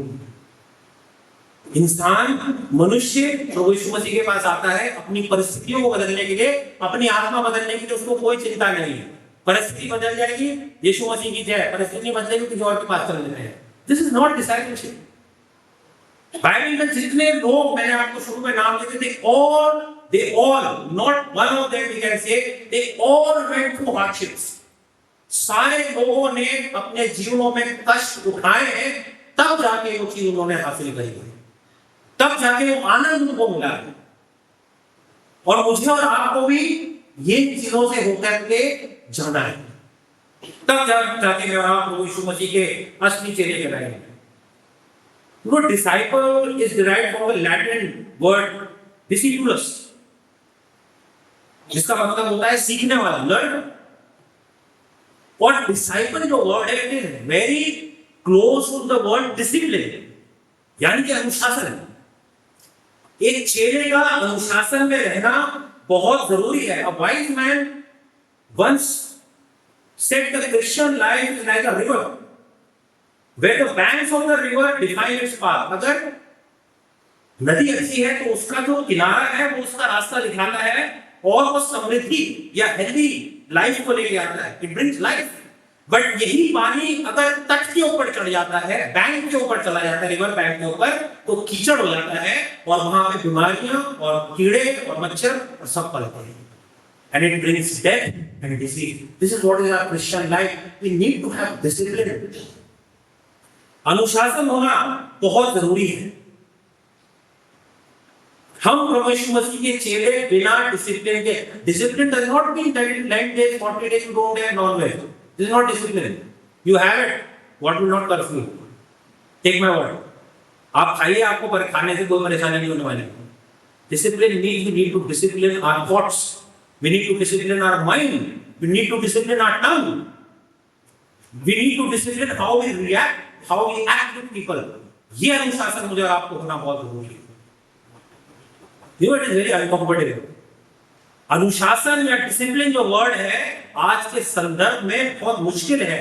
इंसान मनुष्य प्रभु यीशु मसीह के पास आता है अपनी परिस्थितियों को बदलने के लिए, अपनी आत्मा बदलने के लिए उसको कोई चिंता नहीं है। परिस्थिति बदल जाएगी, यीशु मसीह की जय, परिस्थिति बदलेगी, किसी और के पास चले जाते हैं। This is not discipleship. Bible में जितने लोग मैंने आपको शुरू में नाम लिए थे, they all, not one of them we can say, they all went through hardships. सारे लोगों ने अपने जीवनों में कष्ट उठाए हैं, तब जाके वो चीज उन्होंने हासिल करी है, तब जाके वो आनंद उनको मिला है। और मुझे और आपको भी ये चीजों से होकर के जाना है, तब जाके मैं और आप प्रभु यीशु मसीह के असली चेले कहलाएंगे। वो disciple is derived from the Latin word discipulus, जिसका मतलब होता है सीखने वाला, लर्न। और डिसाइपल जो वर्ड है it is very close to the word discipline, यानी कि अनुशासन। एक चेले का अनुशासन में रहना बहुत जरूरी है। A wise man once said the Christian life is like a river where the banks of the river define its path. अगर नदी अच्छी है तो उसका जो किनारा है वो उसका रास्ता दिखाता है और वो समृद्धि या हेल्दी लाइफ को लेके आता है, इट ब्रिंग्स लाइफ। बट यही पानी अगर तट के ऊपर चढ़ जाता है, बैंक के ऊपर चला जाता है, रिवर बैंक के ऊपर, तो कीचड़ हो जाता है और वहां पे बीमारियां और कीड़े और मच्छर और सब पलते हैं, and it brings death and disease. This is what is our Christian life. We need to have discipline. अनुशासन होना बहुत जरूरी है। हम प्रभु यीशु मसीह के चेले बिना डिसिप्लिन के, discipline does not mean that in 9 days 40 days you don't have non-veg. This is not discipline. You have it. What will not curfew? Take my word. आप खाइए, आपको खाने से कोई परेशानी नहीं होने वाली। Discipline means we need to discipline our thoughts. We need to discipline our mind. We need to discipline our tongue. We need to discipline how we react, how we act with people. ये अनुशासन मुझे और आपको होना बहुत जरूरी है. You know, it is very uncomfortable. अनुशासन या डिसिप्लिन जो वर्ड है आज के संदर्भ में बहुत मुश्किल है,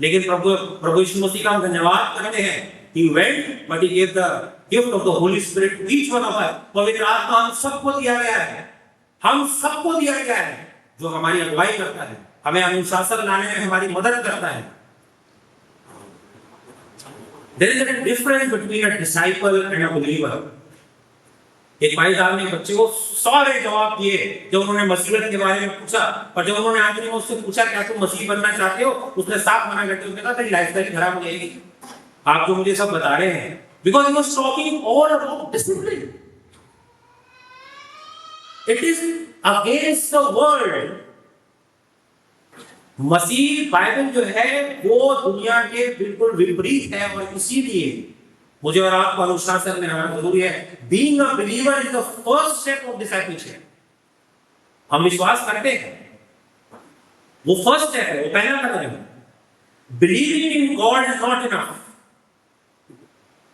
लेकिन प्रभु यीशु मसीह का हम धन्यवाद करते हैं. He went, but he gave the gift of the Holy Spirit to each one of us. पवित्र आत्मा हम सबको दिया गया है, हम सबको दिया गया है, जो हमारी अगुवाई करता है, हमें अनुशासन लाने में हमारी मदद करता है. There is a difference between a disciple and a believer. एक भाई साहब ने बच्चे को सारे जवाब दिए जब उन्होंने मसीहत के बारे में पूछा, और जब उन्होंने आखिरी में उससे पूछा क्या तुम मसीह बनना चाहते हो, उसने साफ मना करके उसने कहा तेरी लाइफस्टाइल खराब हो जाएगी, आप जो मुझे सब बता रहे हैं. Because he was talking all about discipline. It is against the world. Masih Bible जो है वो दुनिया के बिल्कुल विपरीत है, और इसीलिए मुझे और आपको अनुशासन में रहना जरूरी है. Being a believer is the first step of discipleship. हम विश्वास करते हैं, वो फर्स्ट स्टेप है, वो पहला कदम है. Believing in God is not enough.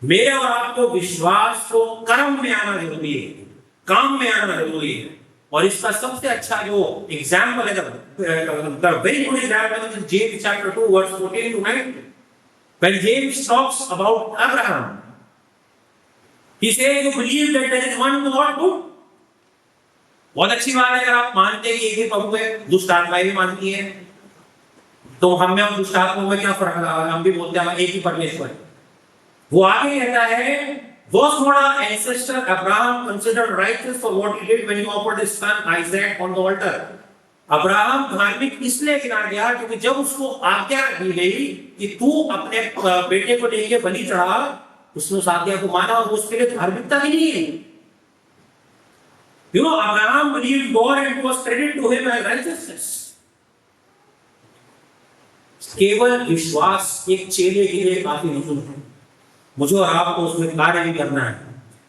मेरे और आपको विश्वास को कर्म में आना जरूरी है, काम में आना जरूरी है. और इसका सबसे अच्छा जो एग्जाम्पल है, the very good example is James chapter 2 verse 14 to 19. When James talks about Abraham, he says you believe that there is one God good. बहुत अच्छी बात है अगर आप मानते हैं कि एक ही प्रभु है. दुष्ट आत्माएं भी मानती है, तो हम में और दुष्ट आत्माओं में क्या फर्क है? हम भी बोलते हैं एक ही परमेश्वर है. वो आगे कहता है, was not our ancestor Abraham considered righteous for what he did when he offered his son Isaac on the altar? Abraham धार्मिक इसलिए गिना गया क्योंकि जब उसको आज्ञा दी गई कि तू अपने बेटे को लेके बलि चढ़ा, उसने उस आज्ञा को माना और उसके लिए धार्मिकता नहीं है. You know, Abraham believed God and it was credited to him as righteousness. केवल विश्वास एक चेले के लिए काफी नहीं है, मुझे और आपको उसमें कार्य भी करना है.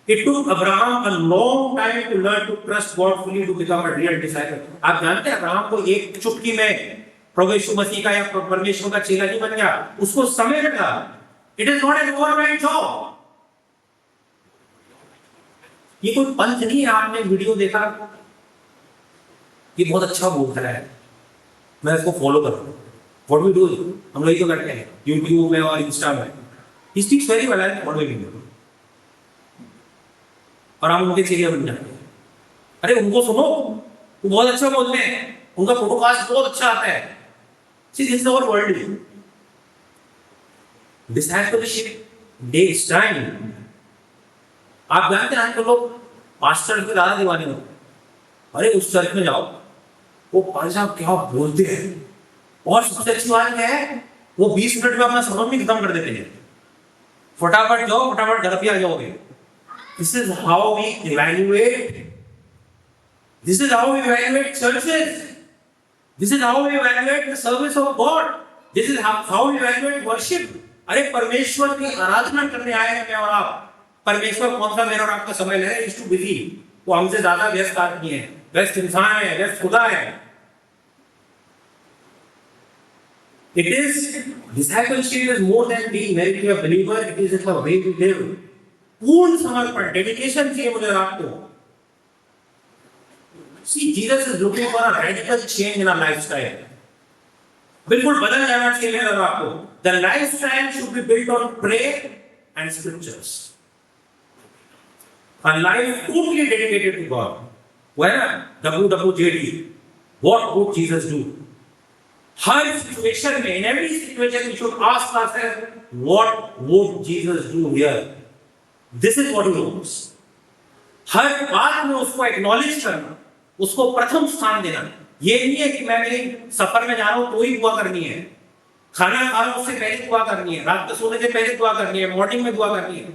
It took Abraham a long time to learn to trust God fully to become a real disciple. आप जानते हैं अब्राहम को एक चुटकी में प्रभु यीशु मसीह का या परमेश्वर का चेला नहीं बन गया, उसको समय लगा. It is not an overnight job. ये कोई पंथ नहीं है. आपने वीडियो देखा, ये बहुत अच्छा बोलता है, मैं इसको फॉलो करूँ. What we do, हम लोग तो करते हैं YouTube में और इंस्टा में. He speaks very well, I follow him. और हम उनके चेले बन जाते हैं. अरे उनको सुनो, वो बहुत अच्छा बोलते हैं, उनका पॉडकास्ट बहुत अच्छा आता है. See, this is our world. Discipleship takes time. आप जानते हैं आजकल लोग पास्टर के ज्यादा दीवाने होते हैं. अरे उस चर्च में जाओ, वो पास्टर साहब क्या बोलते हैं, और सबसे अच्छी बात है वो 20 मिनट में अपना सर्मन भी खत्म कर देते हैं. फटाफट जाओ, फटाफट घर पे आ जाओगे. This is how we evaluate. This is how we evaluate churches. This is how we evaluate the service of God. This is how we evaluate worship. अरे परमेश्वर की आराधना करने आए हैं मैं और आप. परमेश्वर कौन सा मेरा और आपका समय ले रहा है? Is too busy. वो हमसे ज्यादा व्यस्त आदमी है, व्यस्त इंसान है, व्यस्त खुदा है. It is discipleship is more than being married to a believer. It is the way we live. पूर्ण समर्पण, डेडिकेशन चाहिए मुझे आपको. See, Jesus is looking for a radical change in our lifestyle. बिल्कुल बदल जाना चाहिए मेरे और आपको. The lifestyle should be built on prayer and scriptures. A life totally dedicated to God. Where WWJD, what would Jesus do? Her situation में, in every situation, we should ask ourselves, what would Jesus do here? This is what he wants. हर बात में उसको acknowledge करना, उसको प्रथम स्थान देना. ये नहीं है कि मैं मेरे सफर में जा रहा हूं तो ही दुआ करनी है, खाना खा रहा हूं उससे पहले दुआ करनी है, रात को सोने से पहले दुआ करनी है, मॉर्निंग में दुआ करनी है.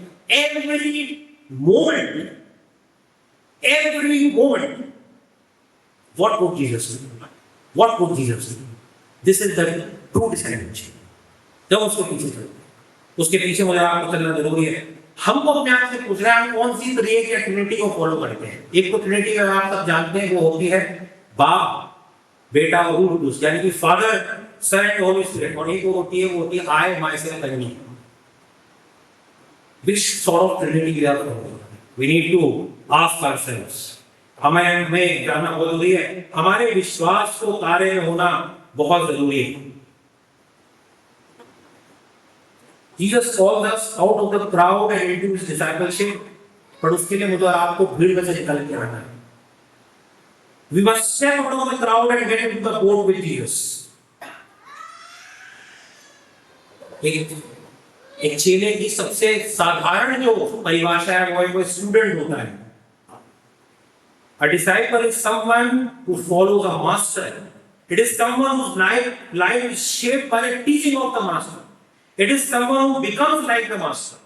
every moment, what would Jesus do? What would Jesus do? This is the true discipleship. जब उसको पीछे चलो, उसके पीछे मुझे आपको चलना जरूरी है. हमको अपने आप से पूछ रहे हैं हम कौन सी तरीके की ट्रिनिटी को फॉलो करते हैं। एक तो ट्रिनिटी का आप सब जानते हैं, वो होती है बाप, बेटा और रूह कुदूस, यानी कि father, son and holy spirit. और एक वो होती है I myself and me. Which sort of Trinity we are following? We need to ask ourselves. हमें जानना बहुत जरूरी है, हमारे विश्वास को कार्य में होना बहुत जरूरी है। Jesus called us out of the crowd and into his discipleship, पर उसके लिए मुझे और आपको भीड़ में से निकल के आना है। We must step out of the crowd and get into the boat with Jesus. एक चेले की सबसे साधारण जो परिभाषा है वो स्टूडेंट होता है। A disciple is someone who follows a master. It is someone whose life is shaped by the teaching of the master. It is someone who becomes like the master.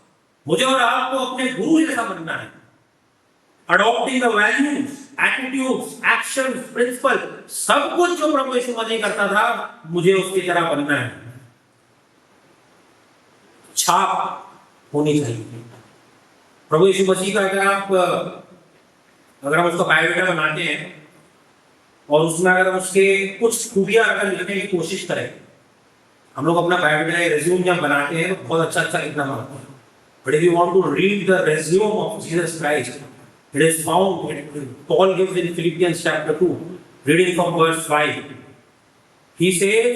मुझे और आपको अपने गुरु जैसा बनना है। Adopting the values, attitudes, actions, principles, सब कुछ जो प्रभु यीशु मसीह करता था, मुझे उसकी तरह बनना है। छाप होनी चाहिए प्रभु यीशु मसीह का। अगर हम उसका बायोडाटा बनाते हैं और उसमें अगर हम उसके कुछ खूबियां अगर लिखने की कोशिश करें, हम लोग अपना बायोडाटा रेज्यूम जब बनाते हैं तो बहुत अच्छा लिखना पड़ता है। But if you want to read the resume of Jesus Christ, it is found, Paul gives in Philippians chapter 2, reading from verse 5, he says,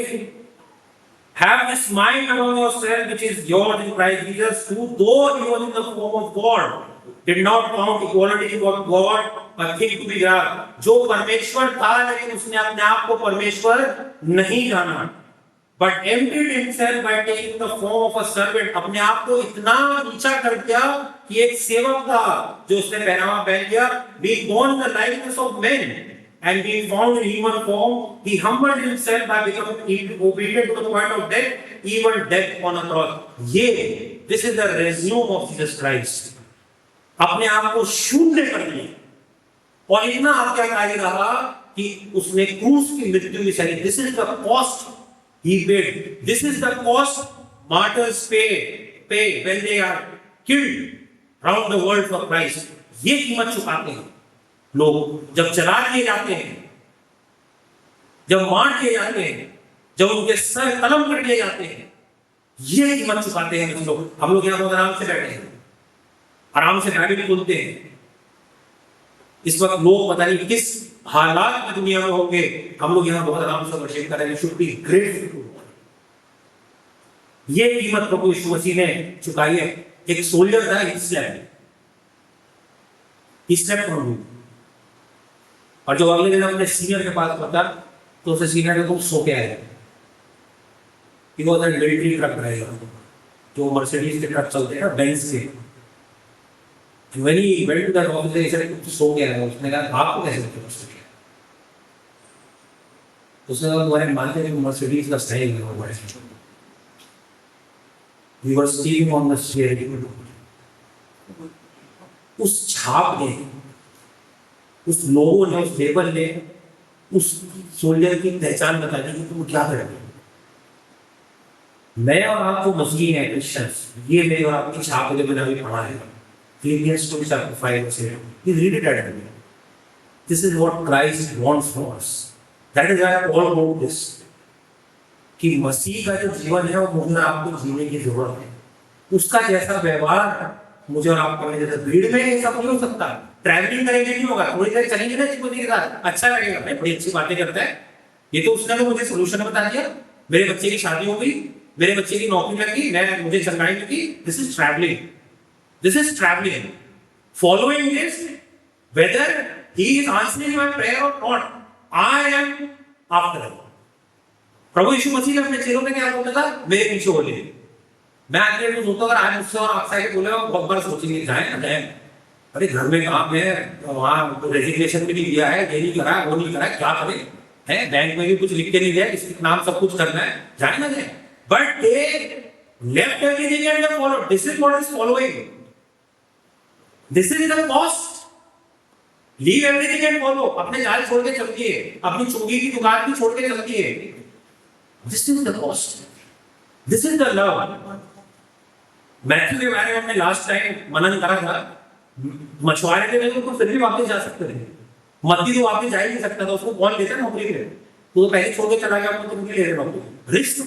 have this mind among yourselves which is yours in Christ Jesus, who though he was in the form of God, did not count equality with God a thing to be grasped. जो परमेश्वर था लेकिन उसने अपने आप को परमेश्वर नहीं जाना, but emptied himself by taking the form of a servant. अपने आप को इतना नीचा कर दिया कि एक सेवक था जो उसने पहनावा पहन लिया। being born in the likeness of men and being found in human form, he humbled himself by becoming obedient to the point of death, even death on a cross. This is the resume of Jesus Christ. अपने आप को शून्य कर दिया और इतना आज्ञाकारी रहा कि उसने क्रूस की मृत्यु की सही। This is the cost he paid. This is the cost martyrs pay when they are killed around the world for Christ. ये कीमत चुकाते हैं लोग जब चला दिए जाते हैं, जब मार दिए जाते हैं, जब उनके सर कलम कर दिए जाते हैं, ये कीमत चुकाते हैं लोग। हम लोग यहाँ बहुत आराम से बैठे हैं, आराम से बाइबल खोलते हैं। इस वक्त लोग पता नहीं किस हालात में दुनिया में होंगे, हम लोग यहाँ बहुत आराम से वर्शिप कर रहे हैं। Should be grateful. ये कीमत प्रभु यीशु मसीह ने चुकाई है। एक सोल्जर था, इस्लाम और जो अगले दिन अपने सीनियर के पास पहुंचा तो उसे सीनियर को सो के आया कि वो मिलिट्री ट्रक रहेगा, जो मर्सिडीज के ट्रक चलते हैं ना, बेंज के। When he went to that officer, he said, सो गया है। उसने कहा आपको कैसे पता चला? उसने कहा तुम्हारे मानते हैं मर्सिडीज का स्टाइल है वो है। We were stealing on the steering. उस छाप ने, उस लोगों ने, उस लेबर ने उस सोल्जर की पहचान बता दी कि तुम क्या करोगे। मैं और आप जो मसीही हैं, क्रिश्चियंस, ये मेरे और आपकी छाप के बिना भी पढ़ा है। Philippians 2 chapter 5 says, "He read it at me. This is what Christ wants from us." That is why I all about this. कि मसीह का जो जीवन है वो मुझे आपको जीने की जरूरत है। उसका जैसा व्यवहार मुझे और आपको करने जैसा। भीड़ में ये सब नहीं हो सकता। ट्रैवलिंग करेंगे नहीं होगा, थोड़ी देर चलेंगे ना जीवन के साथ, अच्छा लगेगा, भाई बड़ी अच्छी बातें करता है ये तो। उसने तो मुझे सोल्यूशन बता दिया, मेरे बच्चे की शादी हो गई, मेरे बच्चे की नौकरी लग गई, मुझे सरकारी मिली। This is travelling. This is traveling. Following this, whether he is answering my prayer or not, I am after him. प्रभु यीशु मसीह ने अपने चेलों में क्या बोला था? मेरे पीछे हो ले। मैं अकेले में सोचता अगर आज मुझसे और आपसे आके बोलेगा बहुत बार सोचेंगे जाए ना जाए। अरे घर में काम है, वहाँ रेजिग्नेशन भी नहीं दिया है, ये नहीं करा, वो नहीं करा, क्या करें? है बैंक में भी कुछ लिख के नहीं दिया, इसके नाम सब कुछ करना है, जाए ना जाए। But they left everything and they followed. This is what is following. This is the cost. Leave everything and follow. अपने जाल छोड़ के चल दिए, अपनी चुंगी की दुकान भी छोड़ के चल दिए। This is the cost. This is the love. Matthew के बारे में हमने लास्ट टाइम मनन करा था। मछुआरे थे तो फिर भी वापस जा सकते थे, मत्ती तो वापस जा ही नहीं सकता था, उसको कौन लेता नौकरी के लिए? तो पहले छोड़ के चला गया, तो तुम ले रहे नौकरी, risk,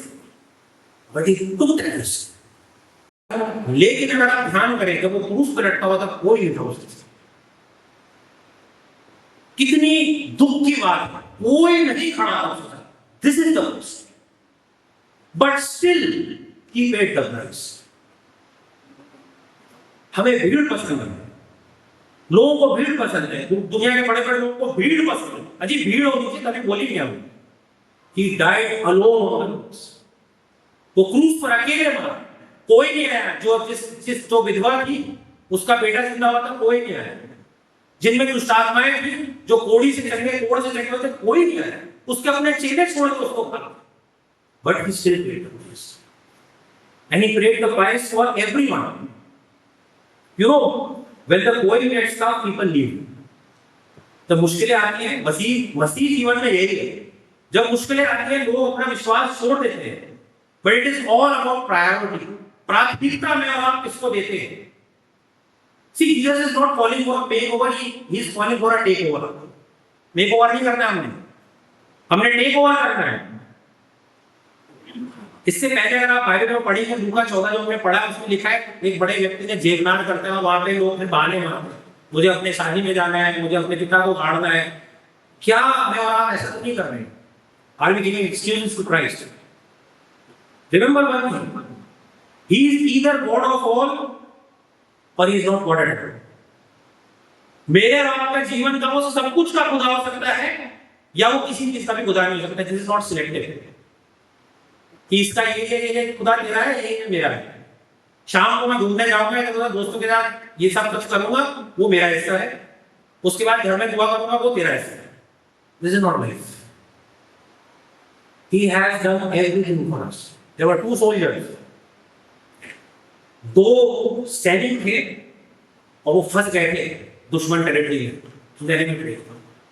but he took that risk. लेकिन अगर आप ध्यान करें, जब वो क्रूस पर लटका हुआ था, कोई नहीं था उसके साथ। कितनी दुख की बात है, कोई नहीं खड़ा था उसके साथ। This is the risk, but still he paid the price. हमें भीड़ पसंद है, लोगों को भीड़ पसंद है, दुनिया के बड़े बड़े लोगों को भीड़ पसंद है। अजी भीड़ होनी चाहिए, कभी बोली नहीं हम। He died alone on the cross. वो क्रूस पर अकेले मरा, कोई नहीं आया। जो विधवा थी, उसका बेटा जिंदा हुआ था, कोई नहीं आया। जिनमें दुष्ट आत्माएं थी, जो कोड़ी से चढ़े, कोड़ से चढ़े हुए थे, कोई नहीं आया। उसके अपने चेले छोड़ के उसको खा। But he still paid the price. And he paid the price for everyone. You know, when the going gets tough, people leave. तो मुश्किलें आती हैं, मसीह जीवन में यही है। जब मुश्किलें आती हैं, लोग अपना विश्वास छोड़ देते हैं। But it is all about priority. प्राथमिकता में आप किसको देते हैं? See, Jesus is not calling for a makeover, he is calling for a takeover. Makeover नहीं करना हमने take over करना है। इससे पहले अगर आप बाइबल में पढ़ेंगे, लूका 14 जो हमने पढ़ा, उसमें लिखा है एक बड़े व्यक्ति ने जेवनार करते हैं, वहां पे लोग बहाने मारते, मुझे अपने शादी में जाना है, मुझे अपने पिता को गाड़ना है। क्या मैं और आप ऐसा तो नहीं कर रहे? Are we giving excuses to Christ? Remember one thing, he is either God of all or he is not God at all. मेरे और आपका जीवन का वो सब कुछ का खुदा हो सकता है, या वो किसी चीज का भी खुदा नहीं हो सकता। This is not selective. कि इसका ये खुदा तेरा है, ये मेरा है। शाम को मैं घूमने जाऊंगा तो दोस्तों के साथ ये सब कुछ करूंगा, वो मेरा हिस्सा है। उसके बाद घर में दुआ करूंगा, वो तेरा हिस्सा है। This is not life. He has done everything for us. There were two soldiers. दो सैनिक थे और वो फंस गए थे दुश्मन टेरिटरी में,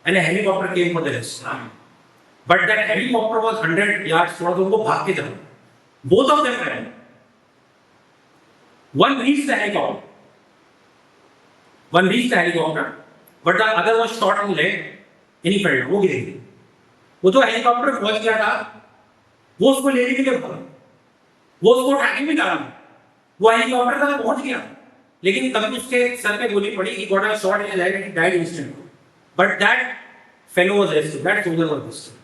and a helicopter came for the rescue. But that helicopter was 100 yards, थोड़ा तो उनको भाग के जाना। Both of them ran. One reached the helicopter. But the other was shot on the leg. And he fell. वो गिर गई। वो जो हेलीकॉप्टर पहुंच गया था, वो उसको लेने के लिए भागा, वो उसको उठाने में डाला, वो हेलीकॉप्टर तक पहुंच गया, लेकिन तभी उसके सर पे गोली पड़ी। He got a shot in his leg and he died instantly. But that fellow was rescued. That soldier was rescued.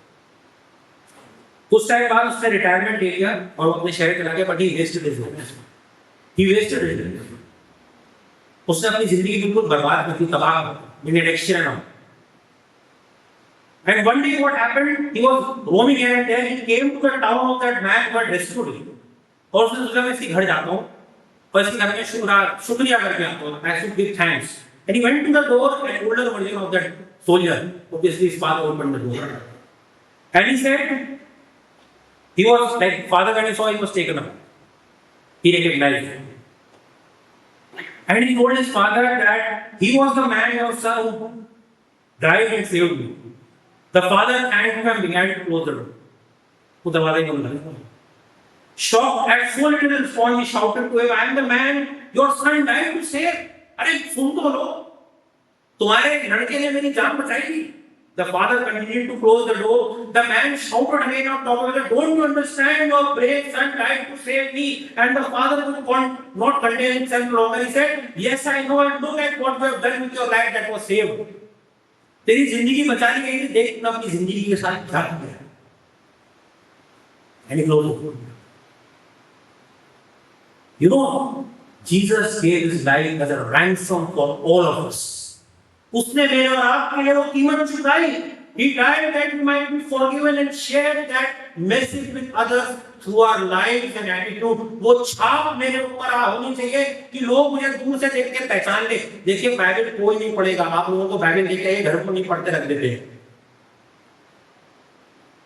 कुछ टाइम बाद उसने रिटायरमेंट ले लिया और अपने शहर चला गया, but he wasted his life. उसने अपनी जिंदगी बिल्कुल बर्बाद कर दी, तबाह कर दी, in addiction. And one day what happened, he was roaming here and there, he came to the town of that man who had rescued him. और उसने सोचा मैं इसके घर जाता हूँ और इसके घर में शुक्रिया करके आता हूँ, I should give thanks. And he went to the door, an older version of that soldier. Obviously his father opened the door. And he said, he was like, father when he saw he was taken up, he recognized him. And he told his father that he was the man, your son, who died and saved me. The father thanked him and began to close the door. वो दरवाजा ही बंद कर। Shocked at so little response, he shouted to him, I am the man your son died to save. अरे सुन तो लो, तुम्हारे लड़के ने मेरी जान बचाई थी। The father continued to close the door. The man shouted again on top of it, don't you understand, your brave son died to save me? And the father could not contain himself longer. He said, yes, I know, and look at what you have done with your life that was saved. तेरी जिंदगी बचानी गई थी, देख तुमने अपनी जिंदगी के साथ क्या किया। And he closed the door. You know, Jesus gave his life as a ransom for all of us. उसने मेरे और आपके लिए वो कीमत चुकाई। He died that we might be forgiven and share that message with others through our lives and attitude. वो छाप मेरे ऊपर होनी चाहिए कि लोग मुझे दूर से देख के पहचान ले। देखिए बाइबल कोई नहीं पढ़ेगा, आप लोगों को बाइबल लेके घर पर नहीं पढ़ते रख देते हैं।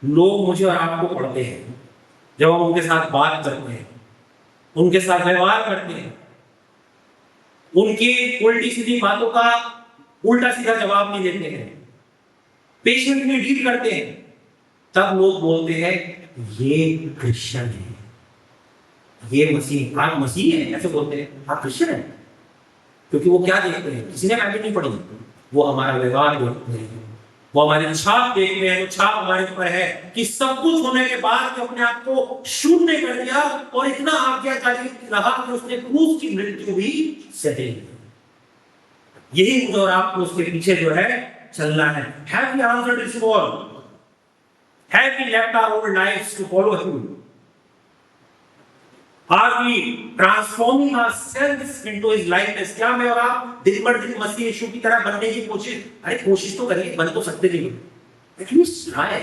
लोग मुझे और आपको पढ़ते हैं जब हम उनके साथ बात करते हैं, उनके साथ व्यवहार करते हैं, उनकी उल्टी सीधी बातों का उल्टा सीधा जवाब नहीं देते हैं, पेशेंटली डील करते हैं, तब लोग बोलते हैं ये क्रिश्चियन है। ये मसीह, आप मसीह हैं ऐसे बोलते हैं, आप क्रिश्चियन हैं। क्योंकि वो क्या देखते हैं, किसी ने बाइबल नहीं पढ़ी, वो हमारा व्यवहार देखते हैं, वो हमारी छाप देखते हैं। वो छाप हमारे ऊपर है कि सब कुछ होने के बाद जो अपने आप को शून्य कर दिया और इतना आज्ञाकारी रहा कि उसने क्रूस की मृत्यु भी सही। यही मुझे और आपको उसके पीछे जो है चलना है। Have we answered his call? Have we left our old lives to follow him? Are we transforming ourselves into his likeness? क्या मैं और आप दिन भर दिन मसीह यीशु की तरह बनने की कोशिश, अरे कोशिश तो करिए, बन तो सकते नहीं, at least try.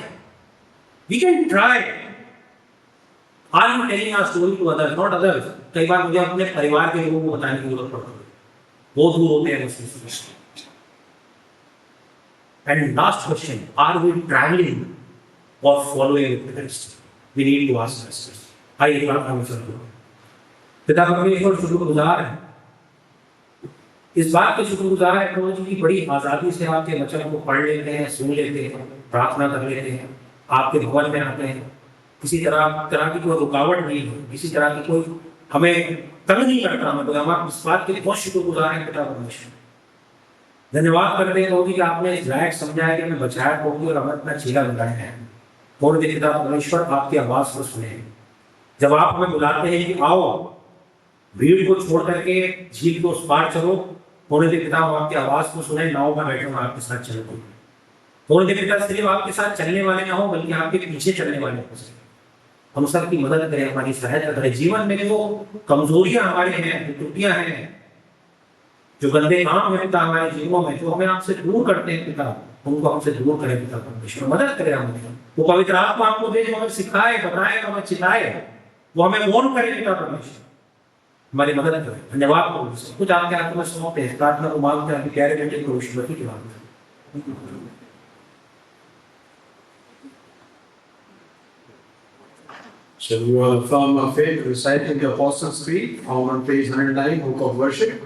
We can try. Are you telling our story to others, not others? कई बार मुझे अपने परिवार के लोगों को बताने की जरूरत पड़ती है, बहुत दूर होते हैं मसीह से। And last question, are we traveling or following Christ? We need to ask ourselves. आइए प्रार्थना में चलते हैं। पिता परमेश्वर शुक्रगुजार है, इस बात के शुक्रगुजार है प्रभु जी की बड़ी आजादी से आपके वचन को पढ़ लेते हैं, सुन लेते हैं, प्रार्थना कर लेते हैं, आपके भवन में आते हैं। किसी तरह की कोई रुकावट नहीं है, किसी तरह की कोई हमें तंग नहीं करता। हम आप इस बात के बहुत शुक्रगुजार हैं पिता परमेश्वर। धन्यवाद करते हैं प्रभु जी कि आपने इस लायक समझाया कि हमें बचाया प्रभु और हमें अपना चेला बनाया है। और पिता परमेश्वर आपकी आवाज को सुने, जब आप हमें बुलाते हैं कि आओ भीड़ को छोड़ करके झील को उस पार चलो, होने दे पिता हम आपकी आवाज को सुने, नाव में बैठे हम आपके साथ चलते। होने दे पिता सिर्फ आपके साथ चलने वाले ना हो, बल्कि आपके पीछे चलने वाले हो। हम सबकी मदद करें, हमारी सहायता करें। जीवन में जो कमजोरियां हमारे हैं, जो त्रुटियां हैं, जो गंदे काम है पिता हमारे जीवनों में, जो हमें आपसे दूर करते हैं पिता, उनको हमसे दूर करें पिता परमेश्वर। मदद करें हमें, वो पवित्र आत्मा हमको दे जो हमें सिखाए, बताए, हमें चिल्लाए, वो हमें मौन करे पिता परमेश्वर, हमारी मदद करें। धन्यवाद प्रभु, सब कुछ आपके हाथों में सौंपते हैं। प्रार्थना को मांगते हैं आपके प्यारे बेटे को ईश्वर की बात। So we will affirm our faith reciting the Apostles' Creed on page 109, Book of Worship.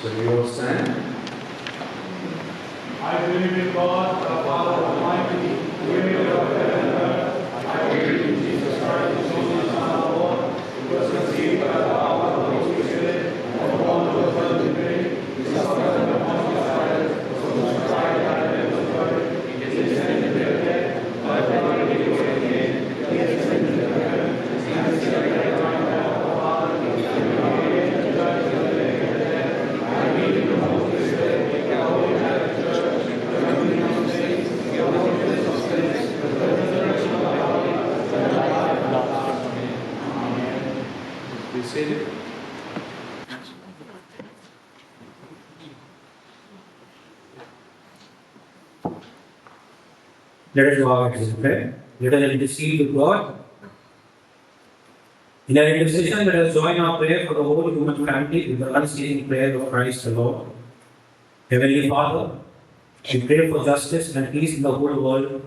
So we will stand. I believe in God, the Father Almighty, creator of heaven and earth. I believe in Jesus Christ, His only Son, our Lord, who was conceived by the power of the Holy Spirit, and born of the Virgin Mary. He suffered under Pontius Pilate, was crucified, died, and was buried. He descended into the dead, by the Holy Spirit again. He ascended into heaven, and is seated at the right hand of the Father. He will come again to judge the living and the dead. I believe in the Holy Spirit, the Holy Catholic Church, the communion of saints, the forgiveness of sins, the resurrection of the body, and the life everlasting. Amen. Be seated. Let us bow our heads in prayer. Let us intercede with God. In our intercession, let us join our prayer for the whole human family with the unceasing prayer of Christ the Lord. Heavenly Father, we pray for justice and peace in the whole world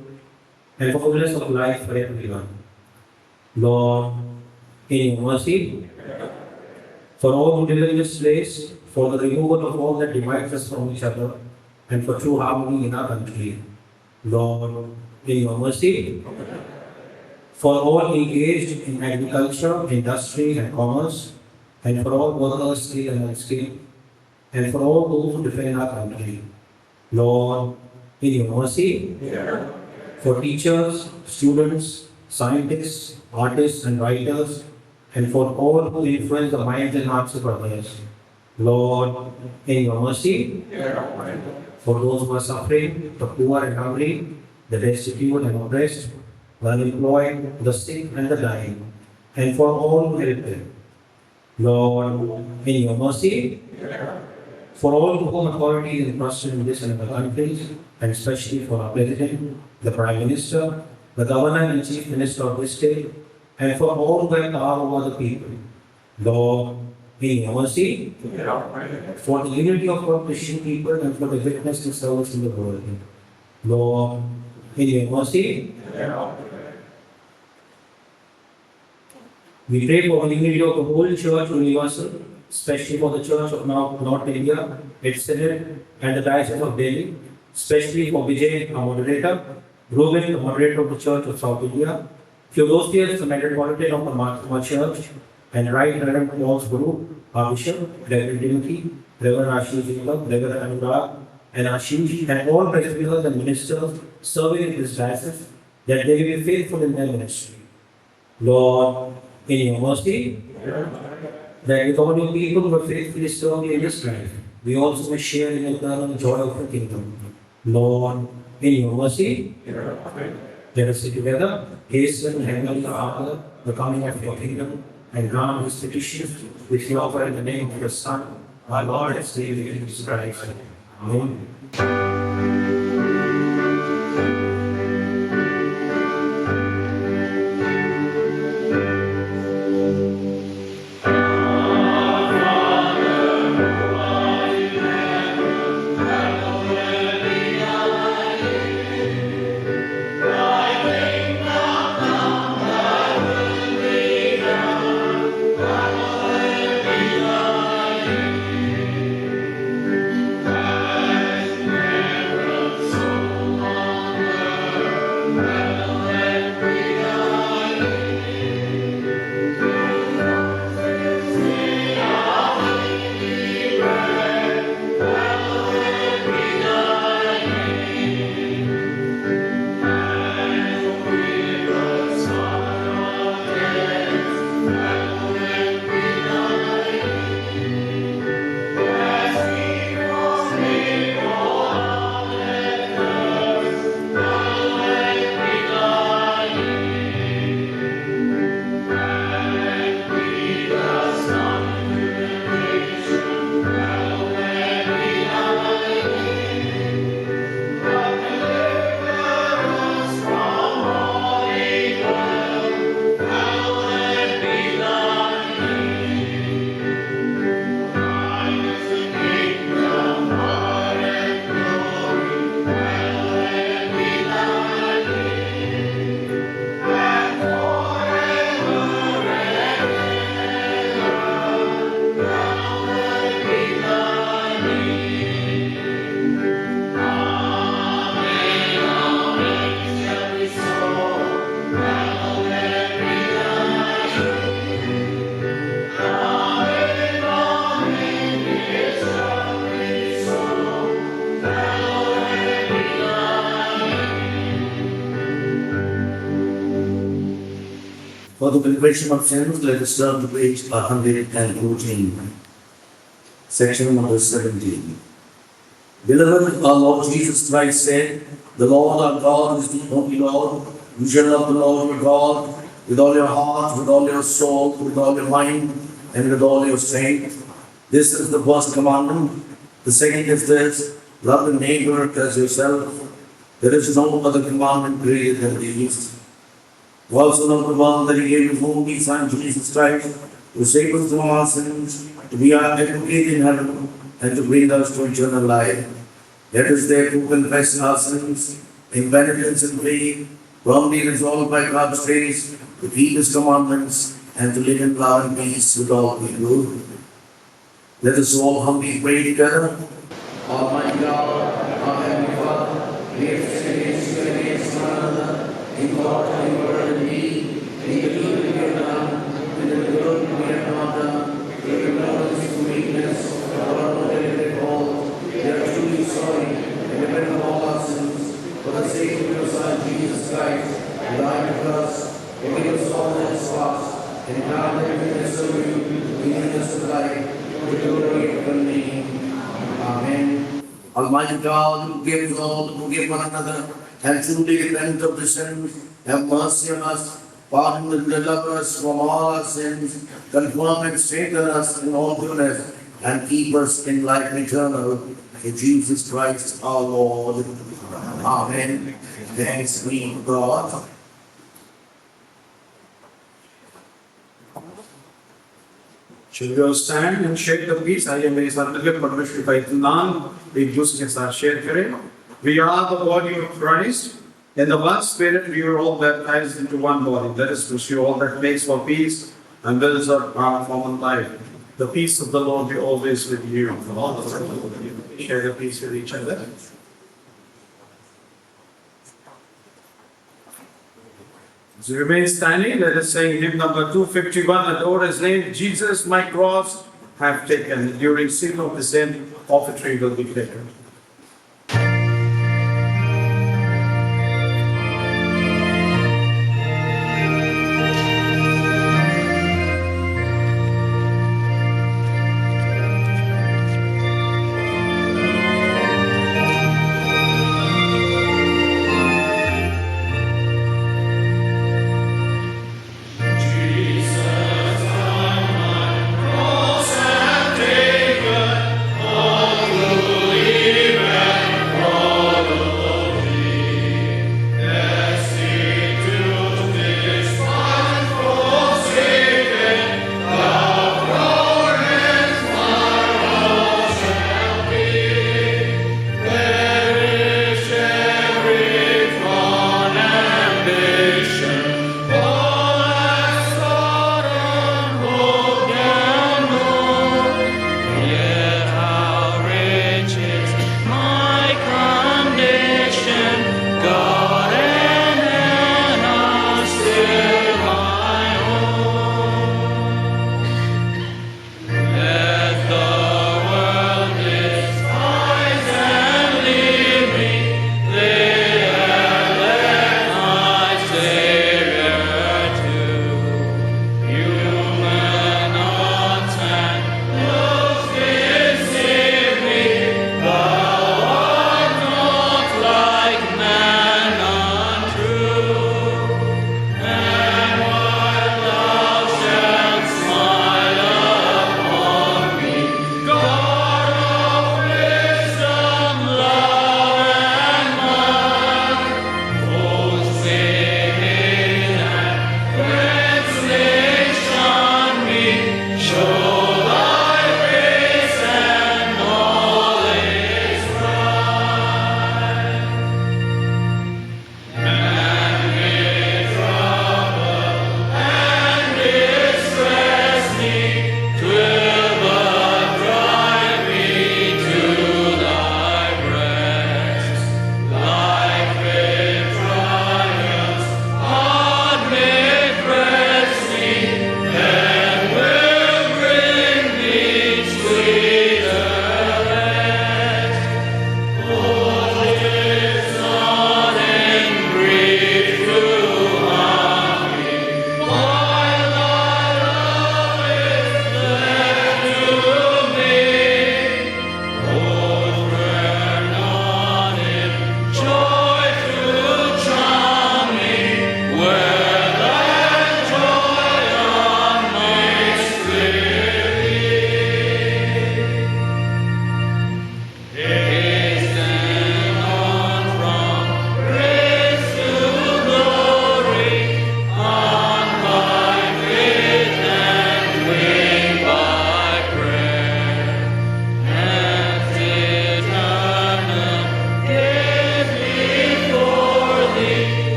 and for fullness of life for everyone. Lord, in your mercy, for all who live in this place, for the removal of all that divides us from each other, and for true harmony in our country. Lord, in your mercy, for all engaged in agriculture, industry, and commerce, and for all workers skilled and unskilled, and for all those who defend our country. Lord, in your mercy, for teachers, students, scientists, artists, and writers, and for all who influence the minds and hearts of others. Lord, in your mercy, for those who are suffering, the poor and hungry, the destitute and oppressed, the unemployed, the sick and the dying, and for all who help them. Lord, in your mercy, for all to whom authority is entrusted in this and other countries, and especially for our President, the Prime Minister, the Governor and Chief Minister of this state, and for all who have power over the people. Lord, in your mercy, for the unity of our Christian people and for the witness to service in the world. Lord, in your mercy, we pray for the unity of the whole Church Universal, especially for the Church of North India, its Synod, and the Diocese of Delhi, especially for Vijay, our moderator, Ruben, the moderator of the Church of South India, Theodosius, the Metropolitan of the Martha Church, and Right Reverend Paul's Guru, our Bishop, Reverend Timothy, Reverend Ashish Jacob, Reverend Anurag, and Ashish, and all presbyters and ministers serving in this diocese, that they will be faithful in their ministry. Lord, in your mercy, that with all your people who are faithfully serving in this life, we also may share in the eternal joy of the kingdom. Lord, in your mercy, let us sit together, hasten, Heavenly Father, the coming of your kingdom, and grant these petitions which we offer in the name of your Son, our Lord and Savior Jesus Christ. Amen. For the conviction of sins, let us turn to page 114, section number 17. Beloved, our Lord Jesus Christ said, "The Lord our God is the only Lord. You shall love the Lord your God with all your heart, with all your soul, with all your mind, and with all your strength. This is the first commandment. The second is this: love the neighbor as yourself. There is no other commandment greater than these. You also love the one that He gave His only Son, Jesus Christ, to save us from our sins, to be our advocate in heaven, and to bring us to eternal life. Let us therefore confess our sins in penitence and faith, firmly resolved by God's grace to keep His commandments and to live in love and peace with all people." Let us all humbly pray together. Almighty God, our Heavenly Father, we have sinned against one another in thought and in word and deed, in the good we have done, and in the good we have not done. We acknowledge the weakness of our motivated fault. We are truly sorry and repent of all our sins. For the sake of your Son, Jesus Christ, who died for us, forgive us all that is past, and grant that we may serve you in newness of life, with the glory of your name. Amen. Almighty God, who gives all to forgive one another, and truly repent of the sins, have mercy on us, pardon and deliver us from all our sins, confirm and strengthen us in all goodness, and keep us in life eternal. In Jesus Christ our Lord. Amen. Thanks be to God. Should we all stand and share the peace? आइए मेरे साथ मिलकर परमेश्वर का इत्मीनान एक दूसरे के साथ शेयर करें. We are the body of Christ. In the one Spirit, we are all baptized into one body. Let us pursue all that makes for peace and builds up our common life. The peace of the Lord be always with you. Share the peace with each other. As we remain standing, let us sing hymn number 251. The Lord has named Jesus, my cross have taken. During seal of the sin, offertory will be taken.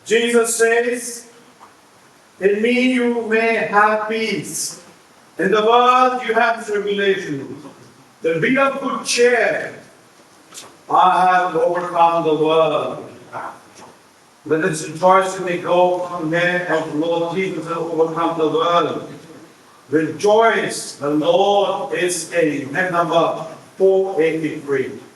Jesus says, in me you may have peace. In the world you have tribulation. Then be of good cheer. I have overcome the world. Let us rejoice when we go from there of the Lord Jesus has overcome the world. Rejoice, the Lord is king. Hymn number 483.